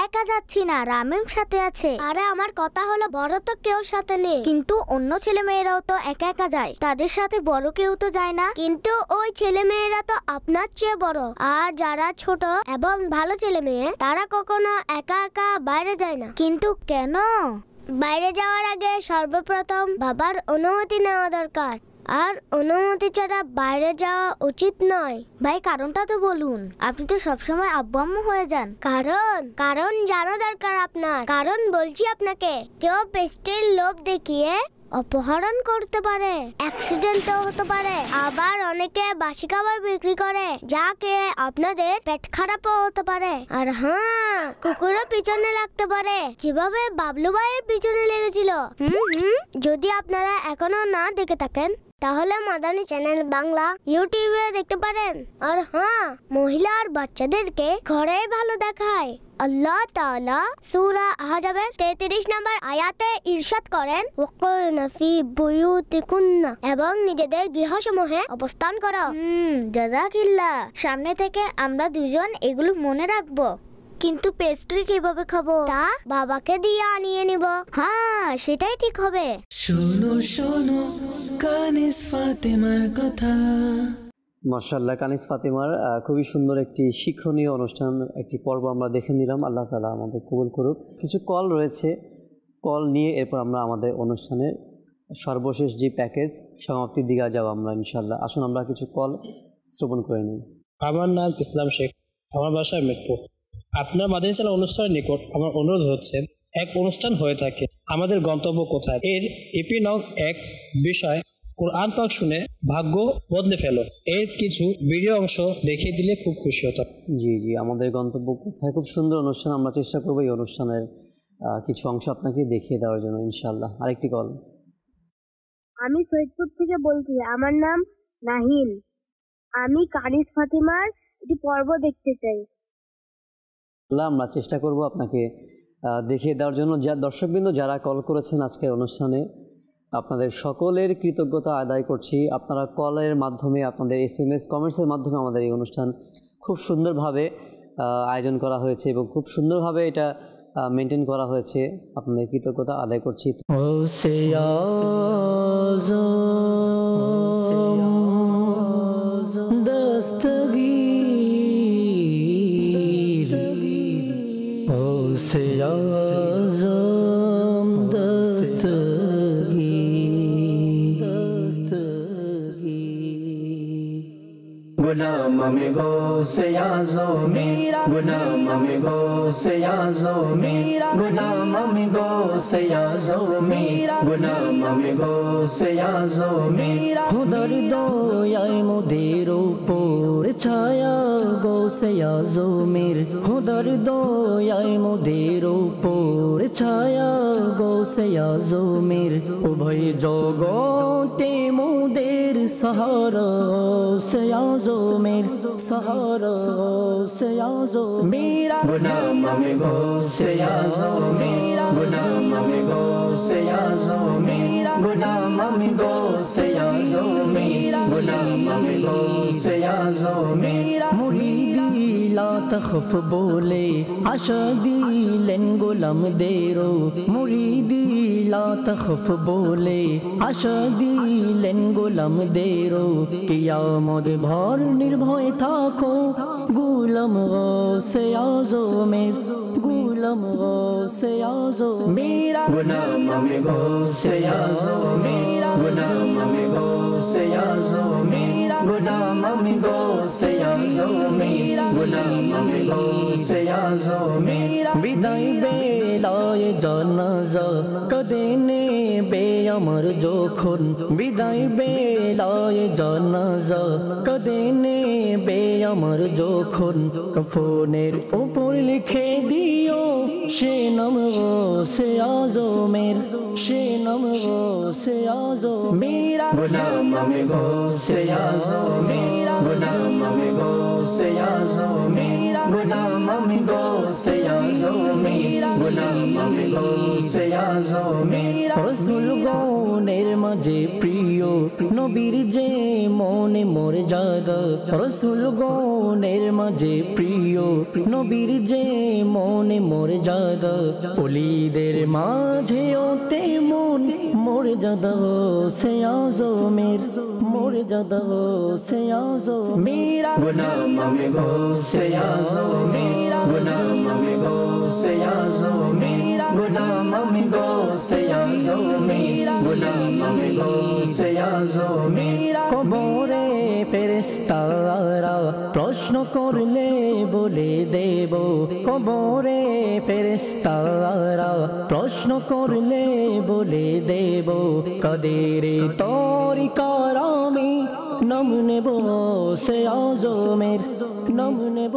একা যাচ্ছি না, রামিম সাথে আছে। আরে আমার কথা হলো, বড় তো কেউ সাথে নেই, কিন্তু অন্য ছেলে মেয়েরাও তো একা একা যায়। তাদের সাথে বড় কেউ তো যায় না, কিন্তু ওই ছেলে মেয়েরা তো আপনার চেয়ে বড়। আর যারা ছোট এবং ভালো ছেলে মেয়ে তারা কখনো একা একা বাইরে যায় না। কিন্তু কেন? বাইরে যাওয়ার আগে সর্বপ্রথম বাবার অনুমতি নেওয়া দরকার, আর অনুমতি ছাড়া বাইরে যাওয়া উচিত নয়। ভাই কারণটা তো বলুন, আপনি তো সবসময় আব্বু আম্মু হয়ে যান। কারণ জানা দরকার আপনার। কারণ বলছি আপনাকে, কেউ পেস্টের লোভ দেখিয়ে অপহরণ করতে পারে, অ্যাক্সিডেন্টও হতে পারে। আবার অনেকে বাসি খাবার বিক্রি করে, যা খেয়ে আপনাদের পেট খারাপও হতে পারে। আর হ্যাঁ, কুকুরও পিছনে লাগতে পারে, যেভাবে বাবলু ভাইয়ের পিছনে লেগেছিল। যদি আপনারা এখনো না দেখে থাকেন তাহলে মাদানী চ্যানেল বাংলা ইউটিউবে দেখতে পারেন। আর হ্যাঁ, মহিলা আর বাচ্চাদেরকে ঘরে ভালো দেখায়, আল্লাহ তাআলা সূরা আহজাবের 33 নম্বর আয়াতে ইরশাদ করেন ওয়াকুরনা ফি বুয়ুতিকুন্না এবং নিজেদের গৃহসমূহে অবস্থান করো। জাযাকিল্লাহ। সামনে থেকে আমরা দুজন এগুলো মনে রাখবো। কিন্তু পেস্ট্রি কিভাবে খাবো? তা বাবাকে দিয়ে আনিয়ে নিব। হ্যাঁ, সেটাই ঠিক হবে। শোনো শোনো কানিস ফাতেমার কথা। মাশাআল্লাহ, কানিস ফাতেমার খুবই সুন্দর একটি শিক্ষণীয় অনুষ্ঠান, একটি পর্ব আমরা দেখে নিলাম। আল্লাহ তাআলা আমাদের কবুল করুক। কিছু কল রয়েছে, কল নিয়ে এরপর আমরা আমাদের অনুষ্ঠানের সর্বশেষ যে প্যাকেজ সমাপ্তির দিকে যাব আমরা ইনশাআল্লাহ। আসুন আমরা কিছু কল শ্রবণ করে নিই। আমার নাম ইসলাম শেখ, আমার বাসায় মিরপুর। আপনার মাদানী চ্যানেল অনুষ্ঠানের নিকট আমার অনুরোধ হচ্ছে, এক অনুষ্ঠান হয়ে থাকে আমাদের গন্তব্য কোথায়, এর এপি নং 1 বিষয় কোরআন পাক শুনে ভাগ্য বদলে ফেলো, এর কিছু ভিডিও অংশ দেখিয়ে দিলে খুব খুশি হতাম। জি জি, আমাদের গন্তব্য কোথায় খুব সুন্দর অনুষ্ঠান, আমরা চেষ্টা করবো এই অনুষ্ঠানের কিছু অংশ আপনাকে দেখিয়ে দেওয়ার জন্য ইনশাআল্লাহ। আরেকটি কল। আমি সৈয়দপুর থেকে বলছি, আমার নাম নাহিল। আমি কানিস ফাতেমার একটি পর্ব দেখতে চাই। আমরা চেষ্টা করব আপনাকে দেখিয়ে দেওয়ার জন্য। যা দর্শকবৃন্দ যারা কল করেছেন আজকের অনুষ্ঠানে, আপনাদের সকলের কৃতজ্ঞতা আদায় করছি। আপনারা কলের মাধ্যমে, আপনাদের SMS কমেন্টসের মাধ্যমে আমাদের এই অনুষ্ঠান খুব সুন্দরভাবে আয়োজন করা হয়েছে এবং খুব সুন্দরভাবে এটা মেনটেন করা হয়েছে। আপনাদের কৃতজ্ঞতা আদায় করছি। गुलाम अमिगो से याजो मेरा, गुलाम अमिगो से याजो मेरा, गुलाम अमिगो से याजो मेरा, गुलाम अमिगो से याजो मेरा। खुदार দয়ায় মোদের উপর ছায়া গো সে ইয়াজো মের, খুদার দয়ায় মোদের উপর ছায়া গো সে ইয়াজো মের। উভয় জগতে মোদের সাহারা সে ইয়াজো মের, সাহারা সে ইয়াজো মেরা। गुलाम अमिगो से याजो मेरा, गुलाम अमिगो से याजो मेरा, गुलाम अमिगो से याजो मेरा, गुलाम अमिगो से याजो मेरा। मुरीदी ला तखफ बोले आशा दिलेन গোলামদেরও, মুরিদি লা তখফ বলে আশা দিলেন গোলামদেরও। কিয়ামত ভর নির্ভয় থাকো গোলাম গৌসে আজমের, গোলাম গৌসে আজম মেরা। গোলাম আমি গৌসে আজম মেরা, গোলাম আমি গৌসে আজম মেরা, গোলাম আমি গৌসে আজম মেরা, গোলাম আমি গৌসে আজম মেরা। বিদায় বেলায় জানাজা কদে নেবে আমার যখন, বিদায় বেলায় জানাজা কদে নেবে আমার যখন। কফনের উপর লিখে দিও সে নাম গৌসে আজমের, সে নাম গৌসে আজম মেরা। গোলাম আমি গৌসে আজম মেরা, গোলাম আমি গৌসে আজম মেরা, গোলাম আমি গৌসে আজম মেরা, গোলাম আমি গৌসে আজম মেরা। রসুল গণের মাঝে প্রিয় নবীর যে মনে মর্যাদা, রসুল গণের মাঝে প্রিয় নবীর যে মনে মর্যাদা। ওলিদের মাঝেও তেমন মর্যাদা সে আজমের, মর্যাদা সে আজম মেরা। গোলাম আমি গৌসে আজম মেরা, গোলাম আমি গৌসে আজম মেরা, গোলাম আমি গৌসে আজম মেরা, গোলাম আমি গৌসে আজম মেরা। কবরে ফেরেশতারা প্রশ্ন করলে বলে দেব, কবরে ফেরেশতারা প্রশ্ন করলে বলে দেব। কাদের তরিকার আমি নাম নেব সে আজমের, নাম নেব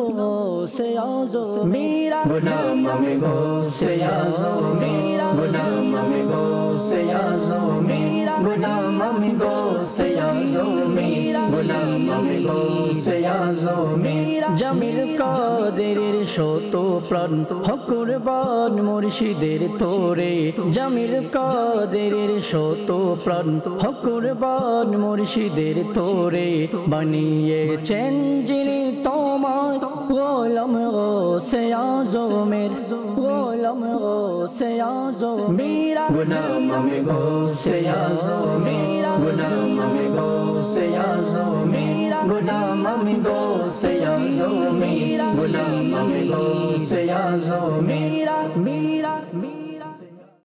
সে আজমের, গোলাম আমি গো সে আজমের, গোলাম আমি গো সে আজমের, গোলাম আমি গো সে আজমের, গোলাম আমি গো সে আজমের। জামিল কাদেরের শত প্রাণ হকুরবান মুর্শিদের তোরে, জামিল কাদেরের শত প্রাণ হকুরবান মুর্শিদের তোরে, বানিয়েছেন যিনি তোমার গোলাম গৌসে আজমের, গোলাম গৌসে আজমের, গোলাম আমি গৌসে আজমের, গোলাম আমি গৌসে আজমের, গোলাম আমি গৌসে আজমের, গোলাম আমি গৌসে আজমের।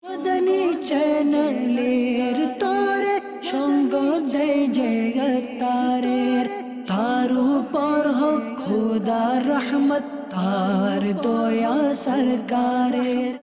মদনী চ্যানেলের তোরে সঙ্গ দেয় জগতারের, তার উপর হোক খুদার রহমত, তার দয়া সরকারের।